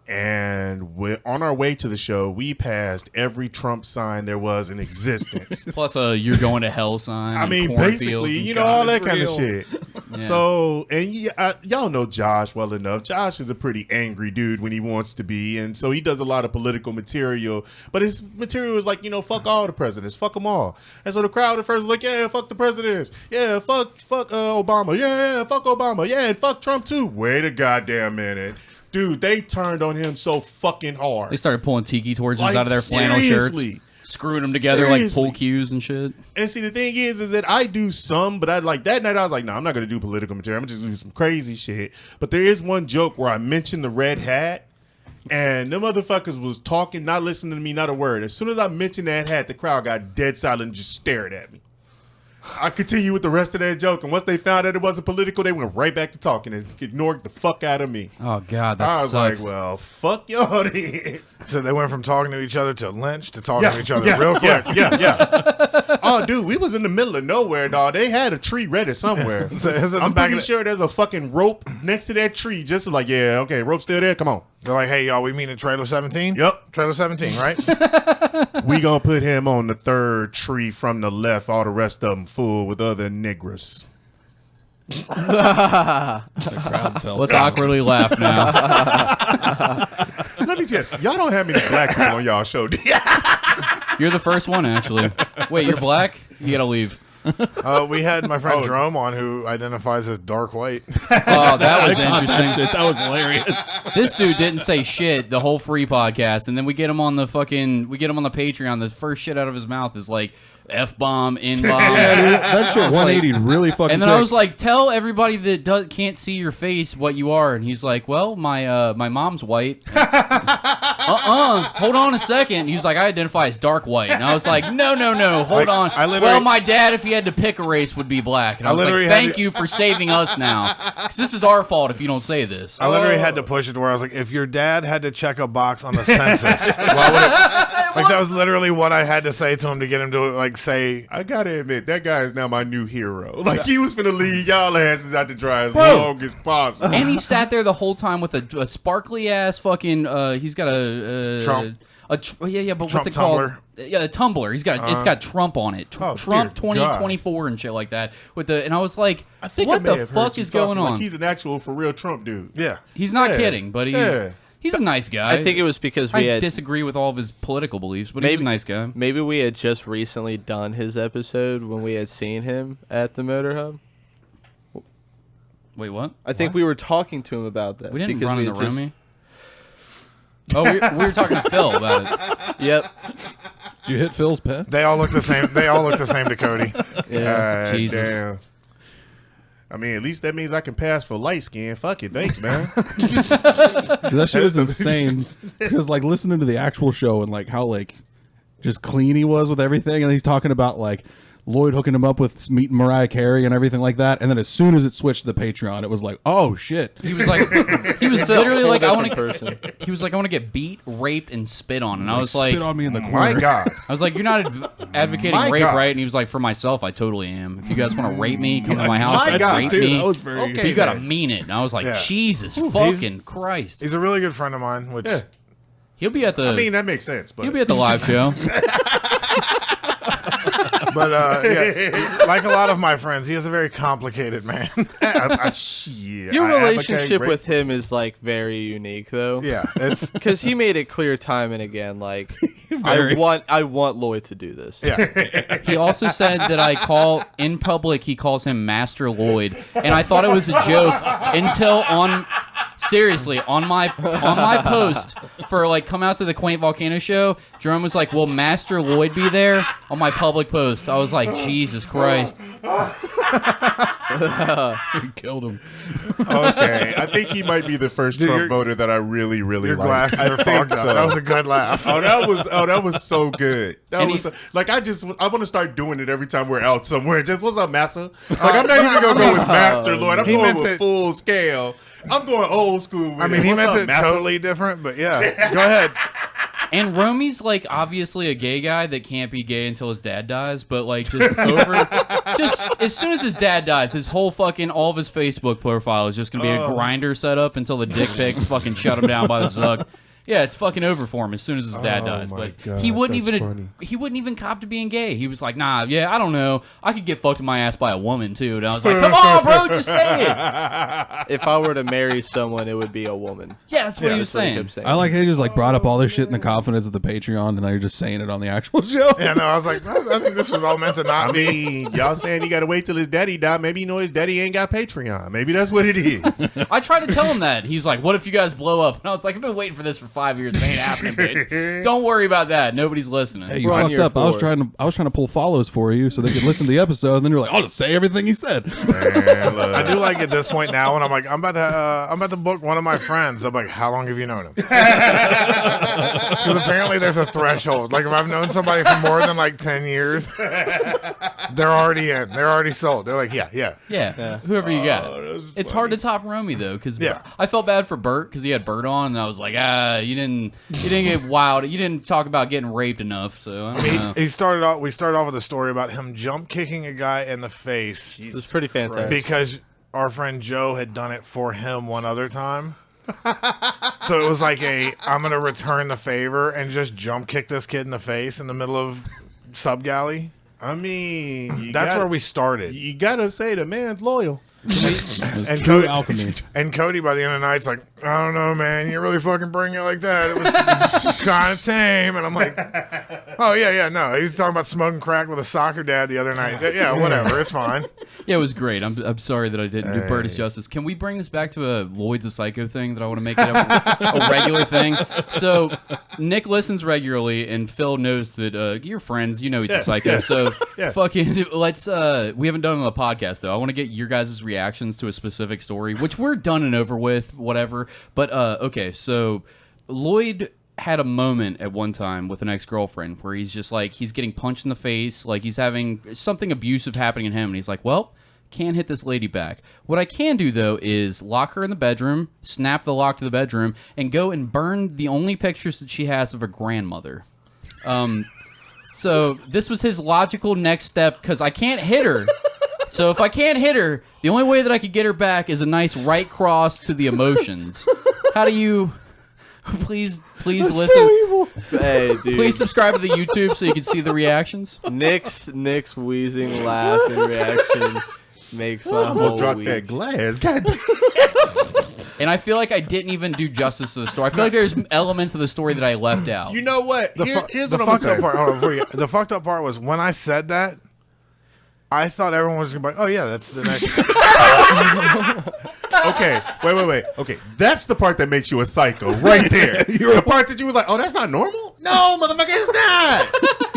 And on our way to the show, we passed every Trump sign there was in existence. Plus you're going to hell sign. I mean, basically, you know, all that kind of shit. Yeah. So, and y'all know Josh well enough. Josh is a pretty angry dude when he wants to be. And so he does a lot of political material. But his material is like, you know, fuck all the presidents. Fuck them all. And so the crowd at first was like, yeah, fuck the presidents. Yeah, fuck Obama. Yeah, fuck Obama. Yeah, and fuck Trump too. Wait a goddamn minute. Dude, they turned on him so fucking hard. They started pulling tiki torches out of their flannel shirts, screwing them together like pool cues and shit. And see, the thing is that I do some, but that night I was like, no, I'm not going to do political material. I'm just going to do some crazy shit. But there is one joke where I mentioned the red hat, and them motherfuckers was talking, not listening to me, not a word. As soon as I mentioned that hat, the crowd got dead silent and just stared at me. I continue with the rest of that joke, and once they found out it wasn't political, they went right back to talking and ignored the fuck out of me. Oh God, that I was sucks. like, well, fuck y'all then. So they went from talking to each other to lynch to talking to each other real quick. Yeah. Oh, dude, we was in the middle of nowhere, dog. They had a tree ready somewhere. I'm pretty sure there's a fucking rope next to that tree, just like, yeah, okay, rope's still there. Come on. They're like, hey, y'all, we meet at trailer 17? Yep. Trailer 17, right? We gonna put him on the third tree from the left, all the rest of them full with other niggers. The crowd fell Let's silent. awkwardly laugh now. Let me guess, y'all don't have many black people on y'all show, do you? You're the first one, actually. Wait, you're black? You gotta leave. We had my friend Jerome on, who identifies as dark white. Oh, that was interesting. That was hilarious. This dude didn't say shit the whole free podcast, and then we get him on the Patreon. The first shit out of his mouth is like F-bomb, N-bomb. Yeah, dude, that shit 180 really fucking And then quick. I was like, tell everybody that can't see your face what you are. And he's like, well, my mom's white. Hold on a second. He was like, I identify as dark white. And I was like, no, hold on. Well, my dad, if he had to pick a race, would be black. And I was like, thank you for saving us now. Because this is our fault if you don't say this. I literally had to push it to where I was like, if your dad had to check a box on the census, why would it? Like, that was literally what I had to say to him to get him to, like, say. I gotta admit, that guy is now my new hero. Like, he was finna lead y'all asses out to dry as long as possible. And he sat there the whole time with a sparkly ass fucking. He's got a Trump. But Trump what's it tumbler. called? Yeah, a tumbler. It's got Trump on it. Oh, Trump dear God. 2024 and shit like that. And I was like, I think what I may the have heard fuck you is going talking on? Like he's an actual for real Trump dude. Yeah. He's not Yeah. kidding, but he's a nice guy. I think it was because I we had disagree with all of his political beliefs, but he's a nice guy. maybe we had just recently done his episode when we had seen him at the motorhome. Wait, what? I think we were talking to him about that. We didn't because run in we the had just- roomie. Oh, we were talking to Phil about it. Yep. Did you hit Phil's pet? They all look the same. They all look the same to Cody. Yeah. God Jesus. damn. I mean, at least that means I can pass for light skin. Fuck it, thanks, man. That shit was insane. Because like listening to the actual show and like how like just clean he was with everything, and he's talking about like Lloyd hooking him up with meeting Mariah Carey and everything like that. And then as soon as it switched to the Patreon, it was like, oh shit. He was like, literally like, I want to. person. He was like, I want to get beat, raped, and spit on. And I Like, was like, spit on me in the corner. My God. I was like, you're not advocating My rape, God. right? And he was like, for myself, I totally am. If you guys want to rape me, come to my house My and God, rape dude, me. that was very. Okay. But you gotta mean it. And I was like, Yeah. Jesus fucking Christ. He's a really good friend of mine, which Yeah. He'll be at the. I mean, that makes sense, but he'll be at the live show. but yeah, like a lot of my friends, he is a very complicated man. Your relationship with him is like very unique, though. Yeah, it's Because he made it clear time and again, like I want Lloyd to do this. yeah. He also said that in public, he calls him Master Lloyd. And I thought it was a joke until seriously, on my post for like come out to the Quaint Volcano show, Jerome was like, will Master Lloyd be there? On my public post. I was like, Jesus Christ. He killed him. Okay, I think he might be the first Dude, Trump your- voter that I really, really Your like. glasses are fogged up. That was a good laugh. That was so good. That And was he- like I want to start doing it every time we're out somewhere. Just what's up, Massa? Like I'm not even gonna go with Master Lloyd. I'm He going meant with it- full scale. I'm going old school. With I mean, it. he What's meant up, it Massa? totally different, but yeah. Go ahead. And Romy's like obviously a gay guy that can't be gay until his dad dies, but like just as soon as his dad dies, his whole fucking all of his Facebook profile is just gonna be a grinder set up until the dick pics fucking shut him down by the Zuck. Yeah, it's fucking over for him as soon as his dad dies. But God, he wouldn't funny. he wouldn't even cop to being gay. He was like, nah, yeah, I don't know. I could get fucked in my ass by a woman too. And I was like, come on, bro, just say it. If I were to marry someone, it would be a woman. Yeah, that's what he was That's what he saying. kept saying. I like how you just like brought up all this shit in the confidence of the Patreon, and now you're just saying it on the actual show. Yeah, no, I was like, I think this was all meant to not I be. mean, y'all saying you got to wait till his daddy died. Maybe you know his daddy ain't got Patreon. Maybe that's what it is. I tried to tell him that. He's like, what if you guys blow up? And I was like, I've been waiting for this for 5 years. It ain't happening, bitch. Don't worry about that. Nobody's listening. Hey, you We're on fucked year up. I was 4. trying to pull follows for you so they could listen to the episode, and then you're like, I'll just say everything he said. Man, look. I do like at this point now when I'm like, I'm about to book one of my friends. I'm like, how long have you known him? Because apparently there's a threshold. Like if I've known somebody for more than like 10 years, they're already in. They're already sold. They're like, yeah. Whoever you got. It's hard to top Romy though, because I felt bad for Bert because he had Bert on, and I was like, you didn't get wild. You didn't talk about getting raped enough. So I don't know. We started off with a story about him jump kicking a guy in the face It's pretty fantastic. because our friend Joe had done it for him one other time. So it was like I'm gonna return the favor and just jump kick this kid in the face in the middle of Sub Galley. I mean, That's where we started. You gotta say the man's loyal. And True Cody, alchemy. and Cody, by the end of the night's like, I don't know, man. You really fucking bring it like that. It was kind of tame. And I'm like, oh, yeah, no. He was talking about smoking crack with a soccer dad the other night. Yeah, whatever. It's fine. Yeah, it was great. I'm sorry that I didn't do Bertus justice. Can we bring this back to a Lloyd's a Psycho thing that I want to make it a regular thing? So Nick listens regularly, and Phil knows that you're friends. You know he's a psycho. So fucking let's. We haven't done it on the podcast though. I want to get your guys' reactions to a specific story, which we're done and over with. Whatever. But okay, so Lloyd had a moment at one time with an ex-girlfriend where he's just like, he's getting punched in the face, like he's having something abusive happening in him, and he's like, well, can't hit this lady back. What I can do though is lock her in the bedroom, snap the lock to the bedroom, and go and burn the only pictures that she has of her grandmother. So this was his logical next step, because I can't hit her. So if I can't hit her, the only way that I could get her back is a nice right cross to the emotions. How do you... Please listen. So evil. Hey, dude. Please subscribe to the YouTube so you can see the reactions. Nick's wheezing laugh and reaction makes my whole Almost dropped week. that glass. God damn. And I feel like I didn't even do justice to the story. I feel like there's elements of the story that I left out. You know what? Here's The what I'm fucked up saying. part. Hold on, before you, the fucked up part was when I said that, I thought everyone was gonna be like, "Oh yeah, that's the next." Okay, wait. Okay, that's the part that makes you a psycho, right there. The part that you was like, "Oh, that's not normal." No, motherfucker, it's not.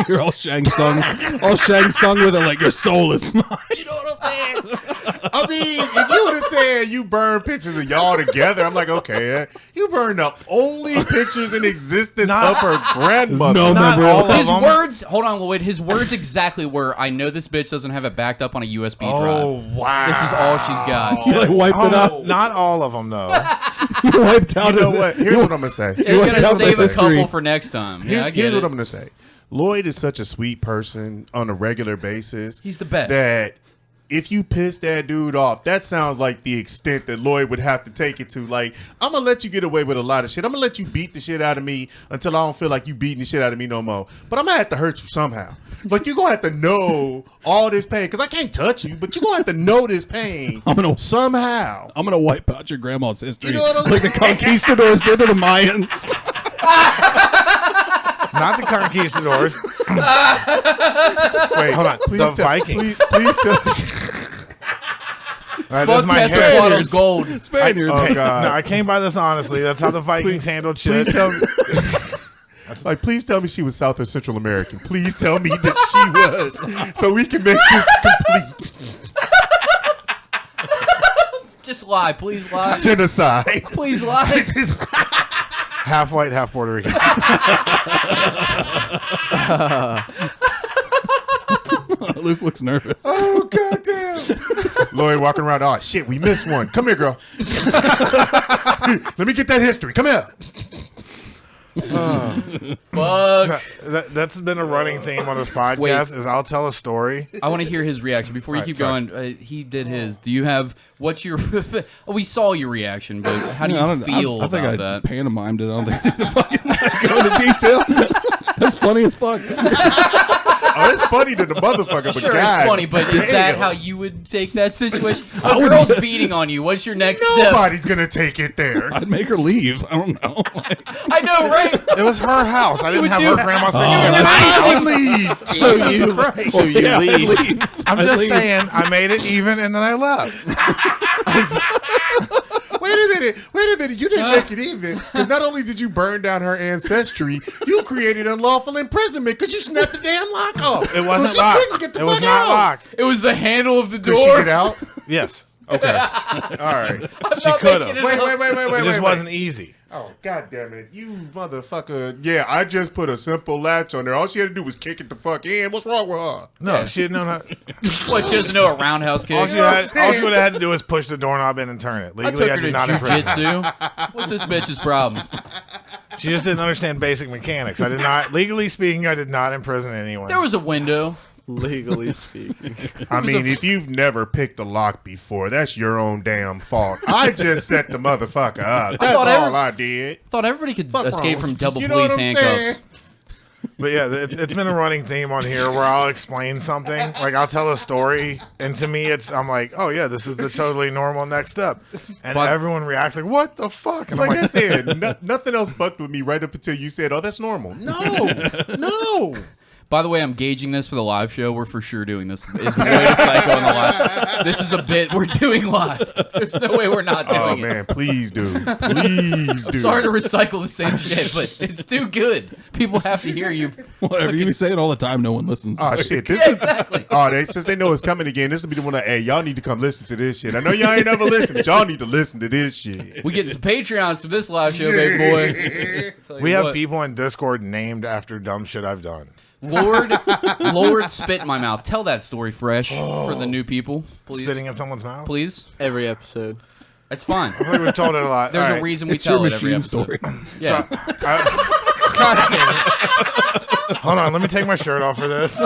You're all Shang Tsung with it, like your soul is mine. You know what I'm saying? I mean, if you would have said you burn pictures of y'all together, I'm like, okay, you burned the only pictures in existence of her grandmother. No Not memory. all of His them. words, hold on, Lloyd. His words exactly were, "I know this bitch doesn't have it backed up on a USB Oh drive. wow! This is all she's got." You like wiped it out. Not all of them though. You wiped out. You know his- what? Here's what I'm gonna say. You're went gonna down save the a street. couple for next time. Yeah, I get Here's it. what I'm gonna say. Lloyd is such a sweet person on a regular basis. He's the best. That if you piss that dude off, that sounds like the extent that Lloyd would have to take it to. Like, I'm gonna let you get away with a lot of shit. I'm gonna let you beat the shit out of me until I don't feel like you beating the shit out of me no more. But I'm gonna have to hurt you somehow. Like, you're gonna have to know all this pain, because I can't touch you, but you're gonna have to know this pain somehow. I'm gonna wipe out your grandma's history, You know what I'm like the conquistadors did to the Mayans. Not the conquistadors. Wait, Hold on. Please The tell, Vikings. Please tell. All right, this Fuck is my Pastor hair. Quattle's gold. Spaniards. Oh God! No, I came by this honestly. That's how the Vikings handled shit. Please tell me. Like, please tell me she was South or Central American. Please tell me that she was, so we can make this complete. Just lie. Please lie. Genocide. Please lie. Half white, half Puerto Rican. Luke looks nervous. Oh goddamn! Lloyd walking around. Oh shit, we missed one. Come here, girl. Let me get that history. Come here. Fuck. That's been a running theme on this podcast. Wait. Is I'll tell a story. I want to hear his reaction before you keep sorry. going. He did his. Do you have? What's your? We saw your reaction, but how do you feel I think about I that? pantomimed it. I don't think I did fucking go into detail. That's funny as fuck. Oh, it's funny to the motherfucker, but Sure, God, it's funny, but is that how you would take that situation? A girl's beating on you. What's your next step? nobody's gonna take it there. I'd make her leave. I don't know. I know, right? It was her house. I didn't would have do- her grandma's I would leave. So you leave. I'm just saying, I made it even, and then I left. Wait a minute. You didn't make it even. Because not only did you burn down her ancestry, you created unlawful imprisonment because you snapped the damn lock off. It wasn't so she locked. couldn't get the It was fuck not out. locked. It was the handle of the Could she door. get out? Yes, Okay. All right. I'm she not could making have. it up. It just wasn't easy. Oh, God damn it. You motherfucker. Yeah, I just put a simple latch on there. All she had to do was kick it the fuck in. What's wrong with her? No, she didn't know how. What? She doesn't know a roundhouse kick. All she would have had to do was push the doorknob in and turn it. I Legally, took I her did to not imprison her. jujitsu. What's this bitch's problem? She just didn't understand basic mechanics. I did not, legally speaking, I did not imprison anyone. There was a window. Legally speaking. I mean, if you've never picked a lock before, that's your own damn fault. I just set the motherfucker up. That's thought all I did. Thought everybody could Fuck escape wrong from with double you know police what I'm handcuffs. saying? But yeah, it's been a running theme on here where I'll explain something. Like I'll tell a story, and to me, I'm like, oh yeah, this is the totally normal next step, and everyone reacts like, what the fuck? And Like I'm I said, nothing else fucked with me right up until you said, oh, that's normal. No. By the way, I'm gauging this for the live show. We're for sure doing this. Is the way to psycho in the live. This is a bit we're doing live. There's no way we're not doing Oh, it. man, please do. Please do. Sorry to recycle the same shit, but it's too good. People have to hear you. Whatever. You be saying all the time, no one listens. Oh, shit. This Yeah, is, exactly. since they know it's coming again, this will be the one that, hey, y'all need to come listen to this shit. I know y'all ain't never listened, but y'all need to listen to this shit. We get some Patreons for this live show, baby boy. Tell you we have what. people in Discord named after dumb shit I've done. Lord spit in my mouth. Tell that story fresh for the new people, please. Spitting in someone's mouth. Please. Every episode. It's fine. I think we've told it a lot. There's All a right. reason we It's your tell it every machine episode. story. Yeah. God damn it. Hold on, let me take my shirt off for this.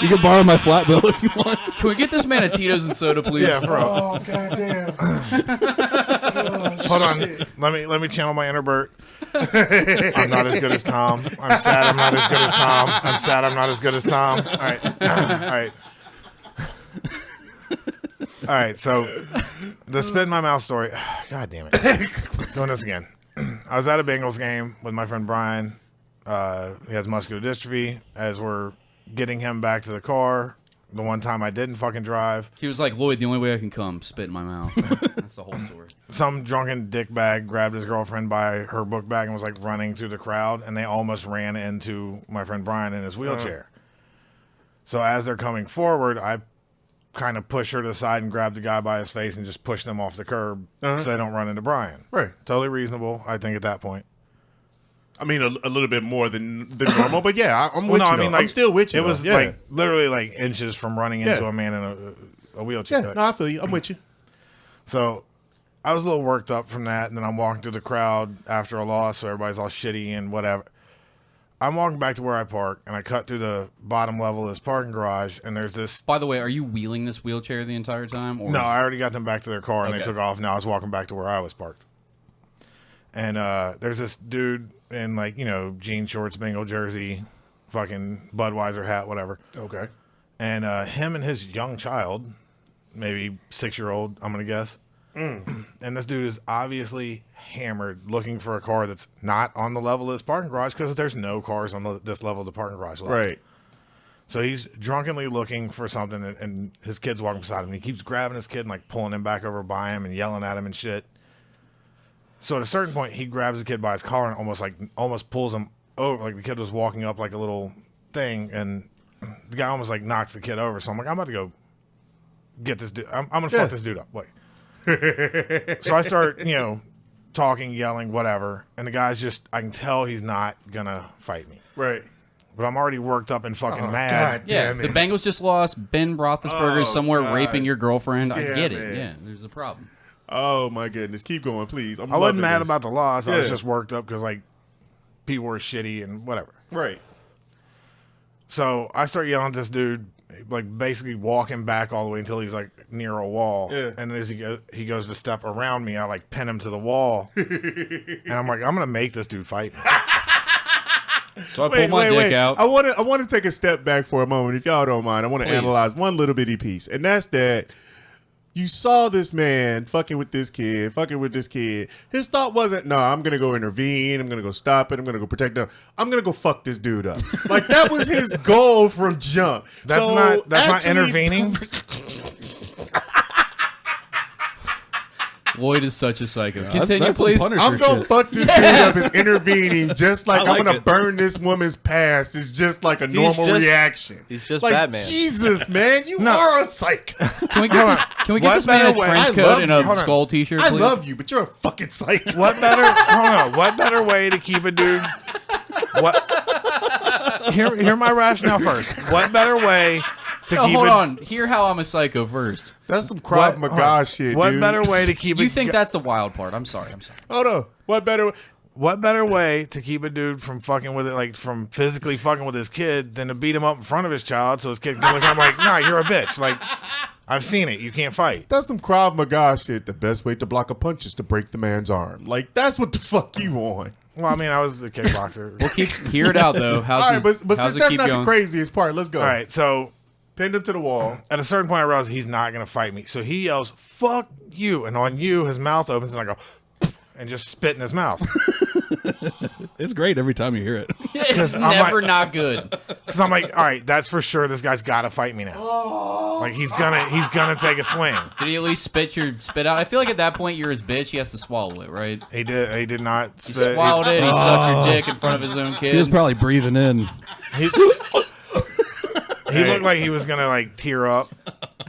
You can borrow my flat bill if you want. Can we get this man a Tito's and soda, please? Yeah, bro. Oh, goddamn. Hold on. Let me channel my inner Bert. I'm not as good as Tom. I'm sad I'm not as good as Tom. I'm sad I'm not as good as Tom. All right. All right. All right. So the spit in my mouth story. God damn it. Doing this again. I was at a Bengals game with my friend Brian. He has muscular dystrophy. As we're getting him back to the car, the one time I didn't fucking drive, He was like, Lloyd, the only way I can come, spit in my mouth. That's the whole story. some drunken dickbag grabbed his girlfriend by her book bag and was like running through the crowd, and they almost ran into my friend Brian in his wheelchair. So as they're coming forward, I kind of push her to the side and grab the guy by his face and just push them off the curb so they don't run into Brian. Right. Totally reasonable, I think, at that point. I mean, a little bit more than normal, but yeah, I'm Well, with no, you. I mean, though. I'm still with you. It was though. Yeah. like literally like inches from running into Yeah. a man in a wheelchair. Yeah, no, I feel you. I'm with you. So I was a little worked up from that, and then I'm walking through the crowd after a loss, so everybody's all shitty and whatever. I'm walking back to where I park, and I cut through the bottom level of this parking garage, and there's this. By the way, are you wheeling this wheelchair the entire time? Or No, I already got them back to their car, and they Okay. took off. Now I was walking back to where I was parked. And there's this dude in, like, you know, jean shorts, Bengal jersey, fucking Budweiser hat, whatever. Okay. And him and his young child, maybe 6-year-old, I'm going to guess. And this dude is obviously hammered looking for a car that's not on the level of this parking garage because there's no cars on this level of the parking garage left. Right. So he's drunkenly looking for something, and his kid's walking beside him. He keeps grabbing his kid and like pulling him back over by him and yelling at him and shit. So at a certain point, he grabs the kid by his collar and almost pulls him over. Like the kid was walking up like a little thing, and the guy almost like knocks the kid over. So I'm like, I'm about to go get this dude. I'm gonna fuck this dude up. Wait. So I start, you know, talking, yelling, whatever, and the guy's just, I can tell he's not gonna fight me. Right. But I'm already worked up and fucking mad. God Yeah, damn the it. Bengals just lost. Ben Roethlisberger is somewhere God raping your girlfriend. I damn get it. it. Yeah, there's a problem. Oh my goodness, keep going, please. I wasn't mad this. about the loss. I was Yeah. just worked up because like people were shitty and whatever. Right. So I start yelling at this dude, like basically walking back all the way until he's like near a wall. Yeah. And as he goes to step around me, I like pin him to the wall, and I'm like, I'm gonna make this dude fight me. So I pulled my dick out. I want to take a step back for a moment, if y'all don't mind. I want to analyze one little bitty piece, and that's that you saw this man fucking with this kid. His thought wasn't, no, I'm gonna go intervene. I'm gonna go stop it. I'm gonna go protect him. I'm gonna go fuck this dude up. Like that was his goal from jump. That's not intervening. Lloyd is such a psycho. That's Continue, some please. Punisher I'm gonna shit. fuck this dude up as intervening, just like, I like I'm gonna it. burn this woman's past. It's just like a normal reaction. He's just like, Batman. Jesus, man, you are a psycho. Can we get this? Can we get What this man a better way- trench I coat love and you. a Hold on. skull T-shirt? I Please? love you, but you're a fucking psycho. What better way to keep a dude? What? Hear my rationale first. What better way to No, keep hold a on. Hear how I'm a psycho first. That's some Krav Maga shit, What dude. better way to keep You a think that's the wild part? I'm sorry. Hold on. What better way to keep a dude from fucking with it, like from physically fucking with his kid, than to beat him up in front of his child so his kid can look at him like, nah, you're a bitch. Like, I've seen it. You can't fight. That's some Krav Maga shit. The best way to block a punch is to break the man's arm. Like, that's what the fuck you want. Well, I mean, I was the kickboxer. Hear it out though. How's All right, but how's since it that's keep not going? the craziest part, let's go. All right, so Pinned him to the wall. at a certain point, I realized he's not going to fight me. So he yells, fuck you. And on you, his mouth opens, and I go, and just spit in his mouth. It's great every time you hear it. It's I'm never like- not good. Because I'm like, all right, that's for sure. This guy's got to fight me now. Like, he's gonna take a swing. Did he at least spit out? I feel like at that point you're his bitch. He has to swallow it, right? He did not He spit. swallowed it. He sucked your dick in front of his own He was kid. probably breathing in. He looked like he was gonna like tear up.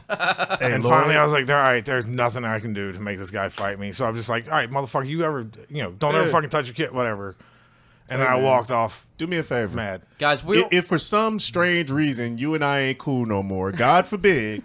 And finally, I was like, all right, there's nothing I can do to make this guy fight me. So I'm just like, all right, motherfucker, don't ever fucking touch your kid, whatever. And then I walked off Do me a favor. mad. Guys, we If for some strange reason you and I ain't cool no more, God forbid,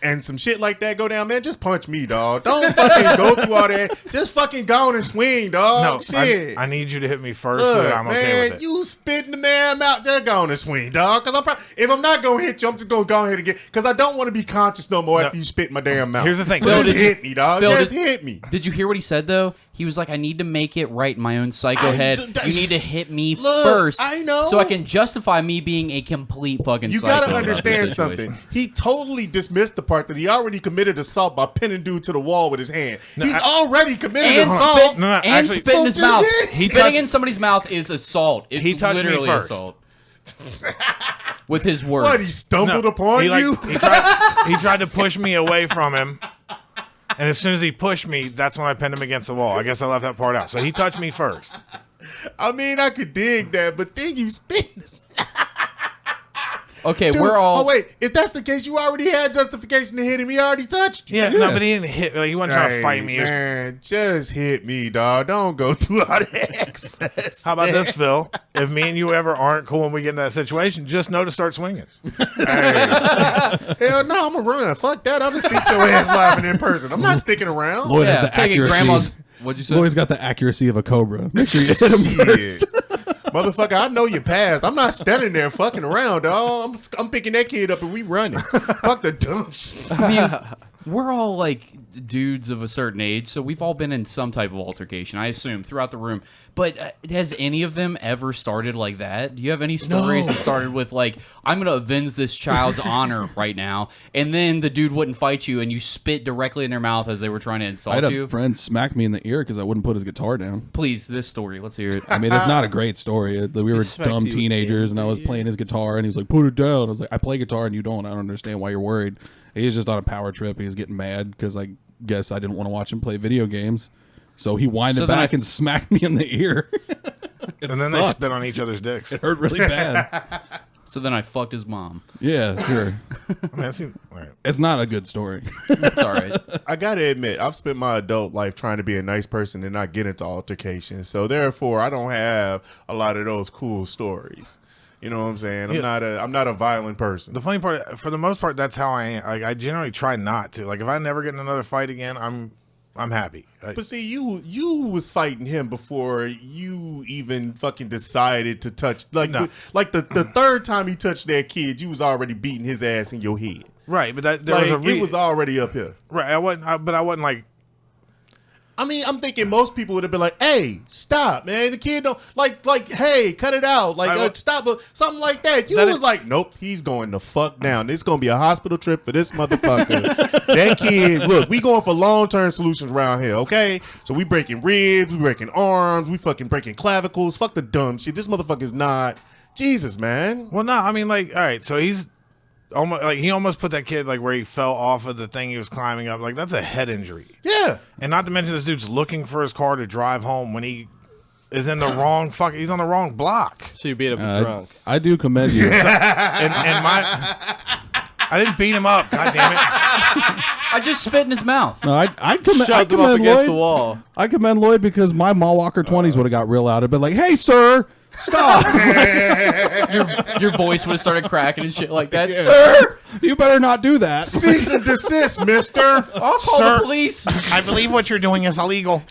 and some shit like that go down, man, just punch me, dog. Don't fucking go through all that. Just fucking go on and swing, dog. No, Shit. I need you to hit me first so that I'm okay with it. You spitting the man out, just go on and swing, dog. Because if I'm not going to hit you, I'm just going to go ahead and get, because I don't want to be conscious no more after you spit in my damn mouth. Here's the thing. So Phil, just hit me, dog. Phil, Just hit me. Did you hear what he said though? He was like, I need to make it right in my own psycho head. You need to hit me Look, first. I know. So I can justify me being a complete fucking You psycho. gotta about this understand situation. something. He totally dismissed the part that he already committed assault by pinning dude to the wall with his hand. He's already committed And assault. spit, No, and actually- spit in So his just mouth. hit- He Spitting touched- in somebody's mouth is assault. It's He touched me literally first. assault. With his words. What, he stumbled upon you? He tried to push me away from him. And as soon as he pushed me, that's when I pinned him against the wall. I guess I left that part out. So he touched me first. I mean, I could dig that, but then you spit in his Okay, Dude, we're all. Oh, wait. If that's the case, you already had justification to hit him. He already touched you. Yeah, no, but he didn't hit. Like, he wasn't trying to fight me. Man, just hit me, dog. Don't go through all the excess. How about this, Phil? If me and you ever aren't cool when we get in that situation, just know to start swinging. Hell no, I'm going to run. Fuck that. I'll just see your ass live and in person. I'm not sticking around. Lloyd has Yeah, the take it, accuracy. grandma's. What'd you say? Lloyd's got the accuracy of a cobra. Make sure you hit him first. Shit. Motherfucker, I know you passed. I'm not standing there fucking around, dog. I'm picking that kid up and we running. Fuck the dumb shit. I mean, we're all like dudes of a certain age, so we've all been in some type of altercation, I assume, throughout the room. But has any of them ever started like that? Do you have any stories that started with like, I'm going to avenge this child's honor right now, and then the dude wouldn't fight you and you spit directly in their mouth as they were trying to I insult had a you? friend smack me in the ear because I wouldn't put his guitar down. Please, this story. Let's hear it. I mean, it's not a great story. We were smacked dumb you teenagers, in and I was the playing his guitar, and he was like, "Put it down." I was like, "I play guitar, and you don't. I don't understand why you're worried." He was just on a power trip. He was getting mad because I guess I didn't want to watch him play video games. So he winded So then back and smacked me in the ear. And then they spit on each other's dicks. It hurt really bad. So then I fucked his mom. Yeah, sure. I mean, that seems, all right. It's not a good story. It's all right. I gotta admit, I've spent my adult life trying to be a nice person and not get into altercations. So therefore, I don't have a lot of those cool stories. You know what I'm saying? I'm not a violent person. The funny part, for the most part, that's how I am. Like, I generally try not to. Like, if I never get in another fight again, I'm happy. But see, you was fighting him before you even fucking decided to touch. Like, the third time he touched that kid, you was already beating his ass in your head. Right, but it was already up here. Right, I wasn't like. I mean, I'm thinking most people would have been like, "Hey, stop, man! The kid don't like, hey, cut it out, stop, something like that." You was like, "Nope, he's going the fuck down. This gonna be a hospital trip for this motherfucker." That kid, look, we going for long-term solutions around here, okay? So we breaking ribs, we breaking arms, we fucking breaking clavicles. Fuck the dumb shit. This motherfucker's not Jesus, man. Well, no, I mean, like, all right, so he's almost like he almost put that kid like where he fell off of the thing he was climbing up. Like, that's a head injury. Yeah. And not to mention this dude's looking for his car to drive home when he is in the wrong he's on the wrong block. So you beat him drunk. I do commend you. I didn't beat him up. God damn it! I just spit in his mouth. No, I commend Shoved him up against Lloyd. the wall. I commend Lloyd because my Mall Walker 20s would have got real out. I'd been like, "Hey, sir, stop! Your voice would have started cracking and shit like that. Yeah. Sir, you better not do that." Cease and desist, mister. I'll call the police. I believe what you're doing is illegal.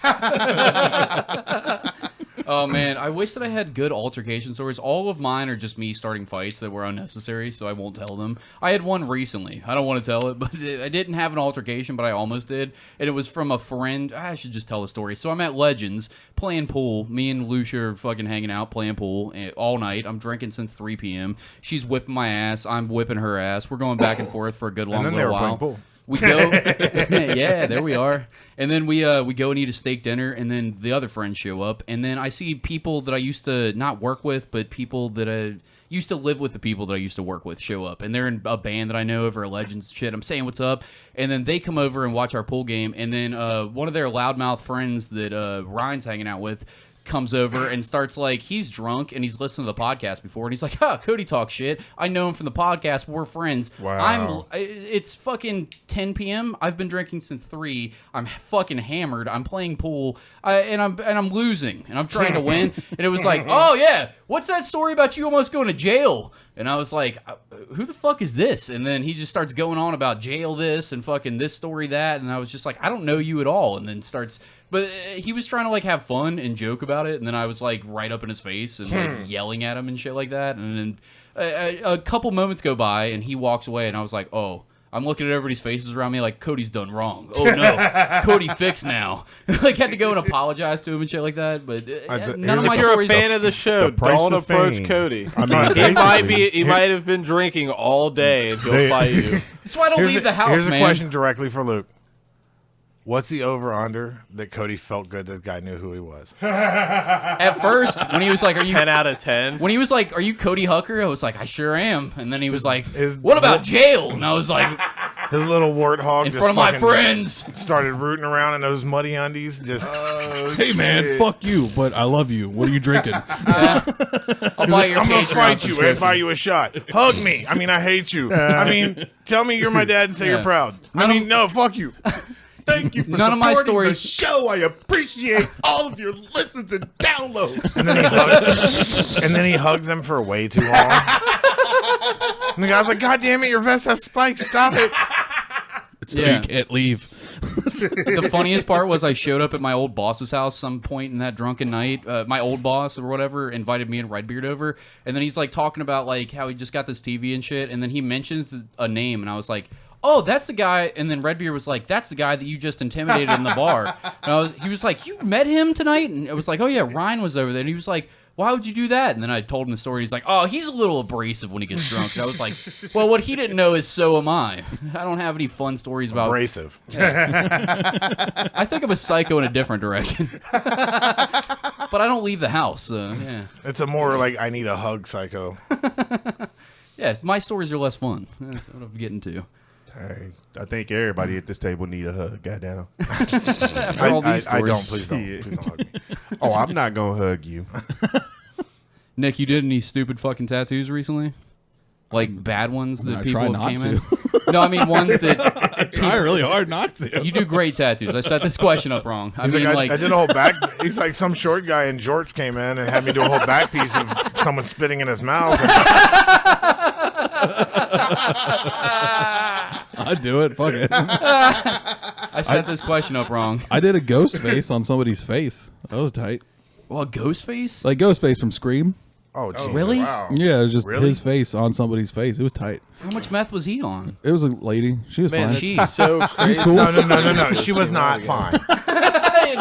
Oh, man, I wish that I had good altercation stories. All of mine are just me starting fights that were unnecessary, so I won't tell them. I had one recently. I don't want to tell it, but I didn't have an altercation, but I almost did. And it was from a friend. I should just tell the story. So I'm at Legends playing pool. Me and Lucia are fucking hanging out playing pool all night. I'm drinking since 3 p.m. She's whipping my ass. I'm whipping her ass. We're going back and forth for a good long little while. Pool. We go, yeah, there we are. And then we go and eat a steak dinner, and then the other friends show up, and then I see people that I used to not work with, but people that I used to live with, the people that I used to work with show up, and they're in a band that I know over at Legends shit. I'm saying what's up, and then they come over and watch our pool game, and then one of their loudmouth friends that Ryan's hanging out with comes over and starts like, he's drunk and he's listened to the podcast before, and he's like, Cody talks shit. I know him from the podcast. We're friends. Wow. It's fucking 10 p.m. I've been drinking since 3. I'm fucking hammered. I'm playing pool, and I'm losing, and I'm trying to win. And it was like, oh yeah, what's that story about you almost going to jail? And I was like, who the fuck is this? And then he just starts going on about jail this and fucking this story that, and I was just like, I don't know you at all. And then starts. But he was trying to like have fun and joke about it, and then I was like right up in his face and like yelling at him and shit like that. And then a couple moments go by, and he walks away, and I was like, oh. I'm looking at everybody's faces around me like, Cody's done wrong. Oh no, Cody fixed now. Like, had to go and apologize to him and shit like that. But none of my If you're stories. a fan of the show, don't approach Cody. I mean, He might have been drinking all day, and he'll fight you. That's why I don't leave the house, Here's man. a question directly for Luke. What's the over-under that Cody felt good this guy knew who he was? At first, when he was like, "Are you 10 out of 10? When he was like, "Are you Cody Hucker?" I was like, "I sure am." And then he was like, "What about jail?" And I was like, His little warthog "In just front of my fucking friends." started rooting around in those muddy undies. Just Hey man, fuck you, but I love you. What are you drinking? I'll buy your I'm gonna Patreon fight you and subscription. buy you a shot. Hug me. I mean, I hate you. I mean, tell me you're my dad and say you're proud. I mean, no, fuck you. thank you for None of my supporting the stories- show. I appreciate all of your listens and downloads. And then he hugs them for way too long. And the guy's like, God damn it, your vest has spikes. Stop it. So Yeah. you can't leave. The funniest part was I showed up at my old boss's house some point in that drunken night. My old boss or whatever invited me and Redbeard over, and then he's like talking about like how he just got this TV and shit, and then he mentions a name, and I was like, oh, that's the guy. And then Redbeard was like, that's the guy that you just intimidated in the bar. And he was like, you met him tonight? And it was like, oh yeah, Ryan was over there. And he was like, why would you do that? And then I told him the story. He's like, oh, he's a little abrasive when he gets drunk. And I was like, well, what he didn't know is so am I. I don't have any fun stories about Abrasive. I think I'm a psycho in a different direction. But I don't leave the house. Yeah. It's a more like, I need a hug psycho. Yeah, my stories are less fun. That's what I'm getting to. Hey, I think everybody at this table need a hug. Goddamn. After all these I don't. stories. Please don't. Please don't hug me. Oh, I'm not gonna hug you. Nick, you did any stupid fucking tattoos recently? Like bad ones that I people try have not came to. in? No, I mean ones that Try really hard not to. you do great tattoos. I set this question up wrong. I He's mean, like, I did a whole back. He's like, some short guy in jorts came in and had me do a whole back piece of someone spitting in his mouth. I do it. Fuck it. I set this question up wrong. I did a ghost face on somebody's face. That was tight. Well, Ghostface? Like Ghostface from Scream. Oh, geez. Really? Wow. Yeah, it was just Really? his face on somebody's face. It was tight. How much meth was he on? It was a lady. She was Man, fine. Jeez. that's so crazy. cool. No. She was not fine.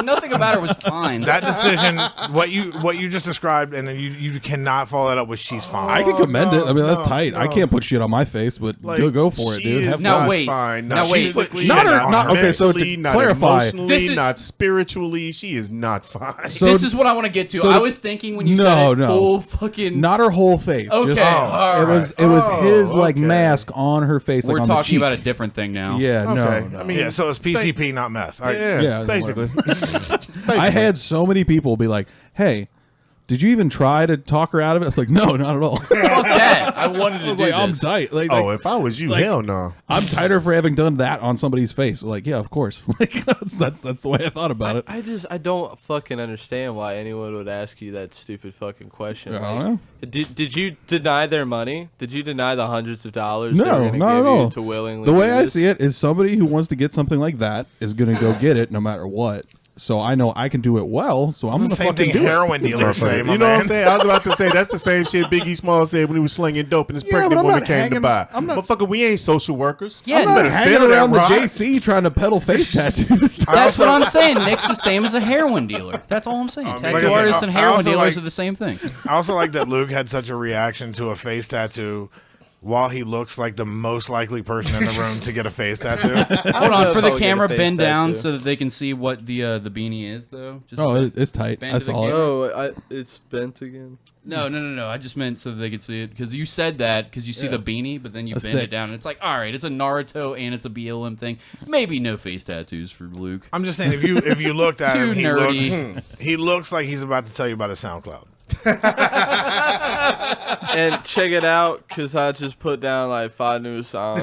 Nothing about her was fine. That decision, what you just described, and then you cannot follow that up with she's fine. I can commend it. I mean, that's no, tight. I no. can't put shit on my face, but Like, go for it, she dude. is Have Now, fun. wait. Fine. Now, Not wait. physically, Not her- not not- okay, so to mentally, not clarify- emotionally, This is- not spiritually, she is not fine. So- This is what I want to get to. so- I was thinking when you No, said it, no. full fucking... Not her whole face. Okay, Just, all it was right. his like okay. mask on her face. We're like, on the talking cheek. about a different thing now. Yeah, Okay. no. I mean, yeah, so it's PCP, not meth. All right. Yeah, basically. I had so many people be like, "Hey, did you even try to talk her out of it?" I was like, "No, not at all." Fuck that. I wanted to I was do like, "I'm this. tight." Like, Oh, if I was you, like- hell no. I'm tighter for having done that on somebody's face. Like, yeah, of course. Like, that's the way I thought about it. I don't fucking understand why anyone would ask you that stupid fucking question. I Like, don't know. Did you deny their money? Did you deny the hundreds of dollars they were No, gonna not give at all. you to willingly The way do I this? see it is somebody who wants to get something like that is going to go get it no matter what. So I know I can do it well, so I'm going The to same fucking thing do it. heroin dealers say, my You know what man. I'm saying? I was about to say that's the same shit Biggie Smalls said when he was slinging dope and his Yeah, but pregnant I'm woman not came to hanging- buy. I'm not- Motherfucker, we ain't social workers. Yeah, I'm not better hanging sell that around the rock. JC trying to peddle face tattoos. That's what I'm saying. Nick's the same as a heroin dealer. That's all I'm saying. like Tattoo I said, artists and I heroin also dealers like- are the same thing. I also like that Luke had such a reaction to a face tattoo while he looks like the most likely person in the room to get a face tattoo. Hold on, know for if the I would get camera, a face bend down tattoo. so that they can see what the beanie is, though. Just Oh, it's tight. Bend I to the saw it. camera. Oh, it's bent again. No. I just meant so that they could see it because you said that because you see the beanie, but then you That's bend sick. it down and it's like, all right, it's a Naruto and it's a BLM thing. Maybe no face tattoos for Luke. I'm just saying, if you looked at Too him, nerdy. he looks like he's about to tell you about a SoundCloud. And check it out, cause I just put down like 5 new songs,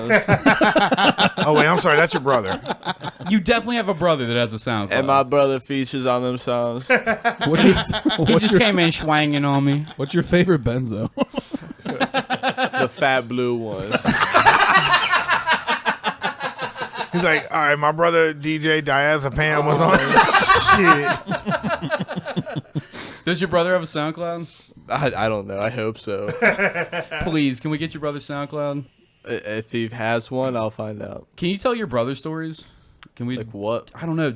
Oh wait, I'm sorry, that's your brother. You definitely have a brother that has a SoundCloud. and my brother features on them songs. What's your, he what's just your, came in swanging on me. what's your favorite benzo? The fat blue ones. He's like, all right, my brother DJ Diazepam was on. Shit. Does your brother have a SoundCloud? I don't know. I hope so. Please, can we get your brother's SoundCloud? If he has one, I'll find out. Can you tell your brother stories? Can we? Like what? I don't know.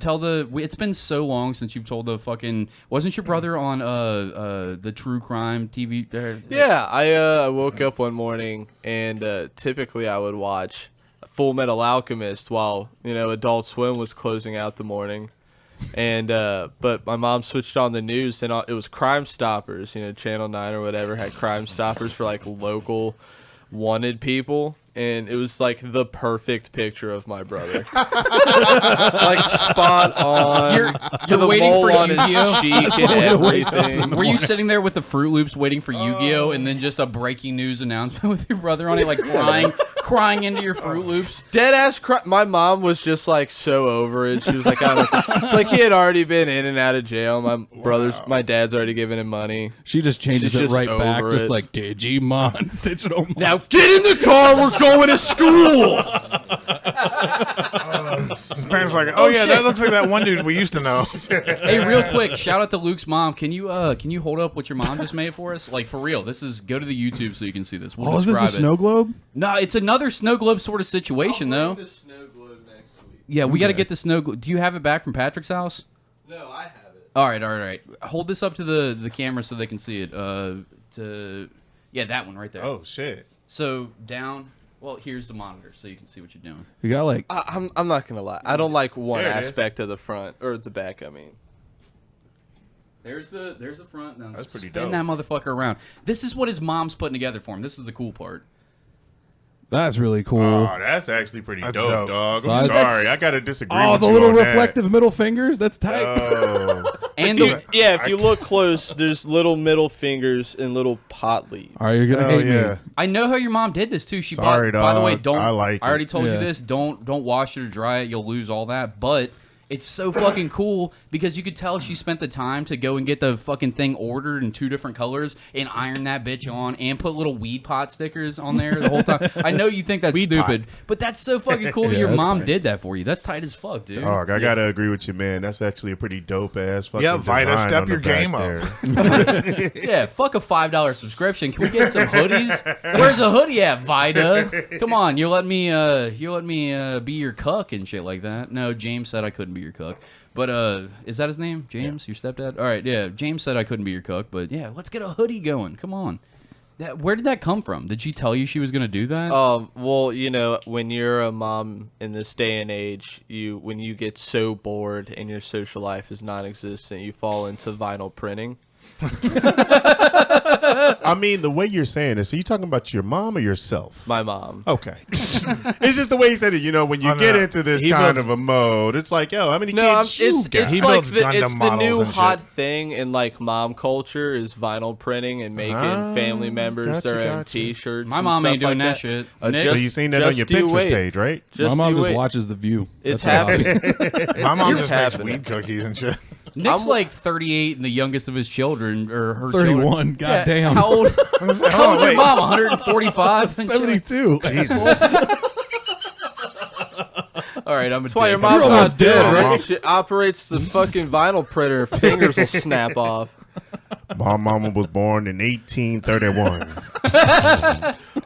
It's been so long since you've told the fucking. Wasn't your brother on the true crime TV? Yeah, I woke up one morning and typically I would watch Full Metal Alchemist while Adult Swim was closing out the morning, and but my mom switched on the news and it was Crime Stoppers. Channel 9 or whatever had Crime Stoppers for like local wanted people. And it was like the perfect picture of my brother, like spot on. You're the waiting mole for on his Yu-Gi-Oh? cheek and everything. Were you sitting there with the Fruit Loops waiting for Yu-Gi-Oh and then just a breaking news announcement with your brother on it, like crying into your Fruit Loops? Dead ass my mom was just like so over it. She was like, like he had already been in and out of jail. My dad's already given him money. She just changes She's it just right back, over just it. like Digimon, digital. Now get in the car. We're going to school. His parents are like, oh yeah, shit. that looks like that one dude we used to know. Hey, real quick, shout out to Luke's mom. Can you hold up what your mom just made for us? Like for real, go to the YouTube so you can see this. We'll Oh, is this a describe it. snow globe? No, it's another snow globe sort of situation though. Snow globe next week. Yeah, we got to get the snow globe. Do you have it back from Patrick's house? No, I have it. All right. Hold this up to the camera so they can see it. Yeah, that one right there. Oh shit. So down. Well, here's the monitor so you can see what you're doing. You got like I'm not gonna lie. I don't like one There it is. aspect of the front or the back. I mean, There's the front. Now That's pretty spin dope. that motherfucker around. This is what his mom's putting together for him. This is the cool part. that's really cool. Oh, that's actually pretty That's dope, dog. dog. So I'm that's- sorry. I gotta disagree Oh, with the you little on that. reflective middle fingers. That's tight. Oh. And if you look close, there's little middle fingers and little pot leaves. All right, you're gonna hate me. I know how your mom did this too. She Sorry, bought. By the way, dog. don't. I like I already it. told you this. Don't wash it or dry it. You'll lose all that. But it's so fucking cool because you could tell she spent the time to go and get the fucking thing ordered in 2 different colors and iron that bitch on and put little weed pot stickers on there the whole time. I know you think that's stupid, but that's so fucking cool that your mom did that for you. That's tight as fuck, dude. Dog, I gotta agree with you, man. That's actually a pretty dope ass fucking. Yeah, Vita, design step on your the back game up. there. Yeah, fuck a $5 subscription. Can we get some hoodies? Where's a hoodie at, Vida? Come on, you let me be your cuck and shit like that. No, James said I couldn't be your cuck. But is that his name? James, your stepdad? All right, yeah. James said I couldn't be your cook, but yeah, let's get a hoodie going. Come on. Where did that come from? Did she tell you she was gonna do that? Well, you know, when you're a mom in this day and age, when you get so bored and your social life is non-existent, you fall into vinyl printing. I mean, the way you're saying this, are you talking about your mom or yourself? My mom. Okay. It's just the way you said it. You know, when you get into this kind of a mode, it's like, yo, how many kids you got? It's like it's the new hot thing in like mom culture is vinyl printing and making family members their own T-shirts. My mom ain't doing that shit. So you seen that on your Pinterest page, right? My mom just watches The View. It's happening. My mom just makes weed cookies and shit. Nick's like 38 and the youngest of his children, or her 31. children. God damn. How old is your mom? 145? 72. Jesus. All right, I'm a That's why your dick. mom's You're almost not dead, dead, right? She operates the fucking vinyl printer. Her fingers will snap off. My mama was born in 1831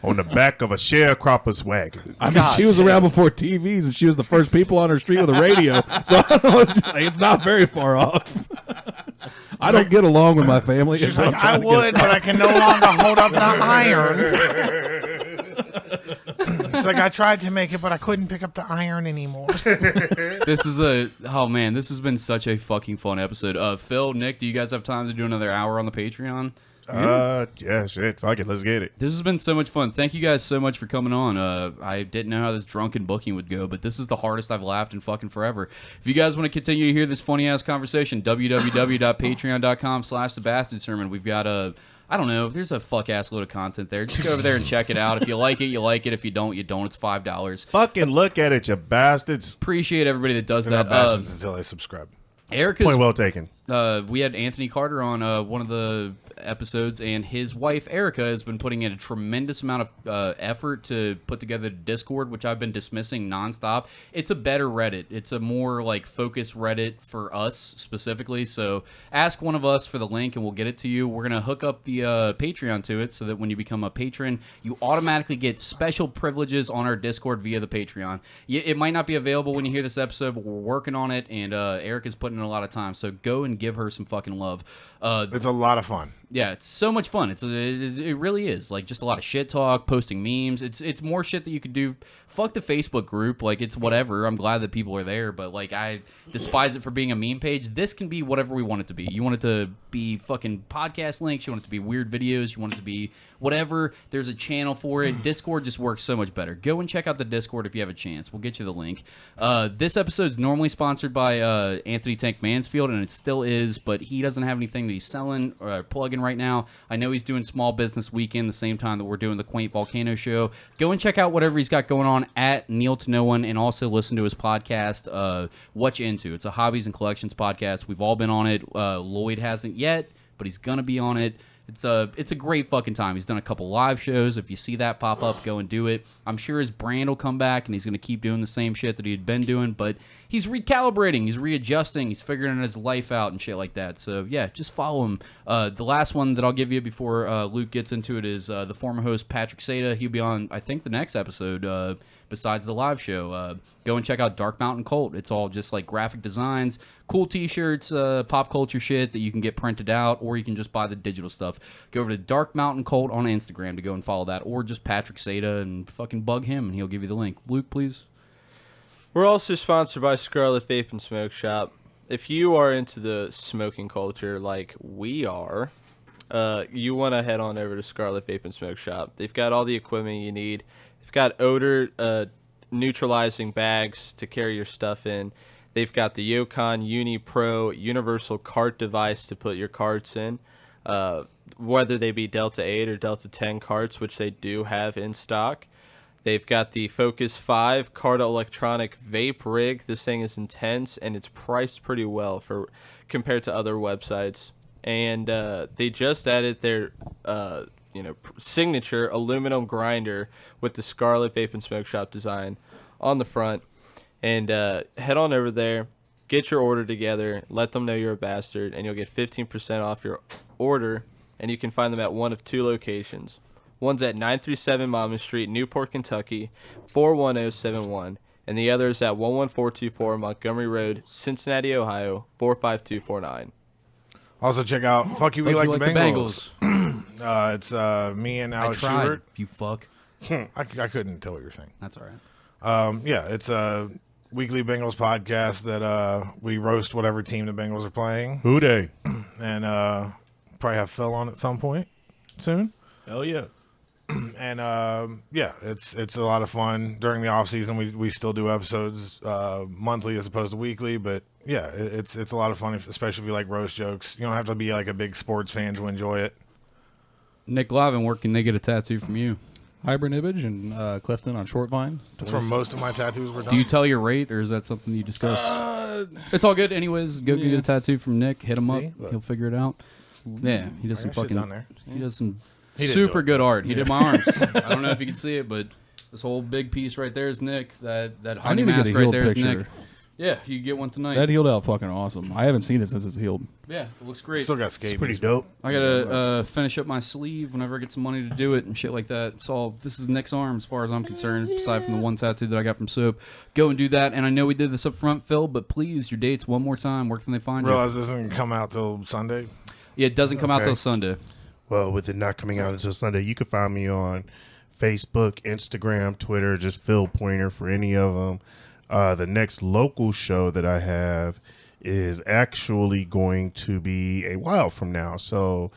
on the back of a sharecropper's wagon. I mean, she was around before TVs, and she was the first people on her street with a radio. So I don't know, it's not very far off. I don't get along with my family. She's like, I would, but I can no longer hold up the iron. She's like, I tried to make it, but I couldn't pick up the iron anymore. This has been such a fucking fun episode. Phil, Nick, do you guys have time to do another hour on the Patreon? Yeah, shit. Fuck it. Let's get it. This has been so much fun. Thank you guys so much for coming on. I didn't know how this drunken booking would go, but this is the hardest I've laughed in fucking forever. If you guys want to continue to hear this funny ass conversation, www.patreon.com/thebastardsermon. We've got I don't know. There's a fuck ass load of content there. Just go over there and check it out. If you like it, you like it. If you don't, you don't. It's $5. Fucking look at it, you bastards. Appreciate everybody that does They're that. not bastards until they subscribe. Erica's Point well taken. we had Anthony Carter on one of the episodes, and his wife Erica has been putting in a tremendous amount of effort to put together Discord, which I've been dismissing nonstop. It's a better Reddit. It's a more like focused Reddit for us specifically. So ask one of us for the link, and we'll get it to you. We're gonna hook up the Patreon to it, so that when you become a patron, you automatically get special privileges on our Discord via the Patreon. It might not be available when you hear this episode, but we're working on it, and Erica's putting in a lot of time. So go and give her some fucking love. It's a lot of fun. Yeah, it's so much fun. It really is like just a lot of shit talk, posting memes. It's more shit that you could do. Fuck the Facebook group, like it's whatever. I'm glad that people are there, but like I despise it for being a meme page. This can be whatever we want it to be. You want it to be fucking podcast links. You want it to be weird videos. You want it to be whatever. There's a channel for it. Discord just works so much better. Go and check out the Discord if you have a chance. We'll get you the link. This episode is normally sponsored by Anthony Tank Mansfield, and it still is, but he doesn't have anything that he's selling or plugging right now. I know he's doing Small Business Weekend the same time that we're doing the Quaint Volcano Show. Go and check out whatever he's got going on at Neil to No One, and also listen to his podcast, What You Into. It's a hobbies and collections podcast. We've all been on it. Lloyd hasn't yet, but he's gonna be on it. It's a great fucking time. He's done a couple live shows. If you see that pop up, go and do it. I'm sure his brand will come back, and he's going to keep doing the same shit that he'd been doing, but he's recalibrating, he's readjusting, he's figuring his life out and shit like that. So, yeah, just follow him. The last one that I'll give you before Luke gets into it is the former host, Patrick Seda. He'll be on, I think, the next episode besides the live show. Go and check out Dark Mountain Cult. It's all just like graphic designs, cool t-shirts, pop culture shit that you can get printed out, or you can just buy the digital stuff. Go over to Dark Mountain Cult on Instagram to go and follow that, or just Patrick Seda and fucking bug him and he'll give you the link. Luke, please. We're also sponsored by Scarlet Vape and Smoke Shop. If you are into the smoking culture like we are, you want to head on over to Scarlet Vape and Smoke Shop. They've got all the equipment you need. They've got odor neutralizing bags to carry your stuff in. They've got the Yukon Uni Pro universal cart device to put your carts in, whether they be Delta 8 or Delta 10 carts, which they do have in stock. They've got the Focus 5 cart electronic vape rig. This thing is intense, and it's priced pretty well compared to other websites. And they just added their signature aluminum grinder with the Scarlet Vape and Smoke Shop design on the front. And head on over there, get your order together, let them know you're a bastard, and you'll get 15% off your order. And you can find them at one of two locations. One's at 937 Monmouth Street, Newport, Kentucky, 41071. And the other is at 11424 Montgomery Road, Cincinnati, Ohio, 45249. Also check out Fuck You, We Like The Bengals. It's me and Alex Schubert. You fuck. I couldn't tell what you were saying. That's all right. It's a weekly Bengals podcast that we roast whatever team the Bengals are playing. Who they? And probably have Phil on at some point soon. Hell yeah. And it's a lot of fun. During the off season, we still do episodes monthly as opposed to weekly. But yeah, it's a lot of fun, especially if you like roast jokes. You don't have to be like a big sports fan to enjoy it. Nick Glavan, where can they get a tattoo from you? Hybrid Image and Clifton on Short Vine. That's where most of my tattoos were done. Do you tell your rate, or is that something you discuss? It's all good. Anyways, go get a tattoo from Nick. Hit him up. Look. He'll figure it out. Yeah, he does I some got shit fucking. done there. He does some didn't super do it. good art. He did my arms. I don't know if you can see it, but this whole big piece right there is Nick. That I honey need to get mask a right healed there is picture. Nick. Yeah, you get one tonight. That healed out fucking awesome. I haven't seen it since it's healed. Yeah, it looks great. Still got scabies. It's pretty dope. I gotta finish up my sleeve whenever I get some money to do it and shit like that. This is Nick's arm as far as I'm concerned, aside from the one tattoo that I got from Soap. Go and do that. And I know we did this up front, Phil, but please, your dates one more time. Where can they find you? Realize this doesn't come out till Sunday. Yeah, it doesn't come out Okay. till Sunday. Well, with it not coming out until Sunday, you can find me on Facebook, Instagram, Twitter, just Phil Pointer for any of them. The next local show that I have is actually going to be a while from now. So,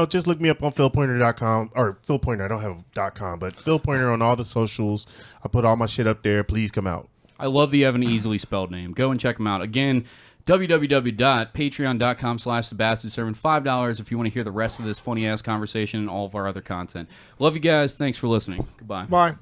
just look me up on philpointer.com or Phil Pointer. I don't have .com, but Phil Pointer on all the socials. I put all my shit up there. Please come out. I love that you have an easily spelled name. Go and check them out. Again, www.patreon.com/thebastardservant. $5 if you want to hear the rest of this funny-ass conversation and all of our other content. Love you guys. Thanks for listening. Goodbye. Bye.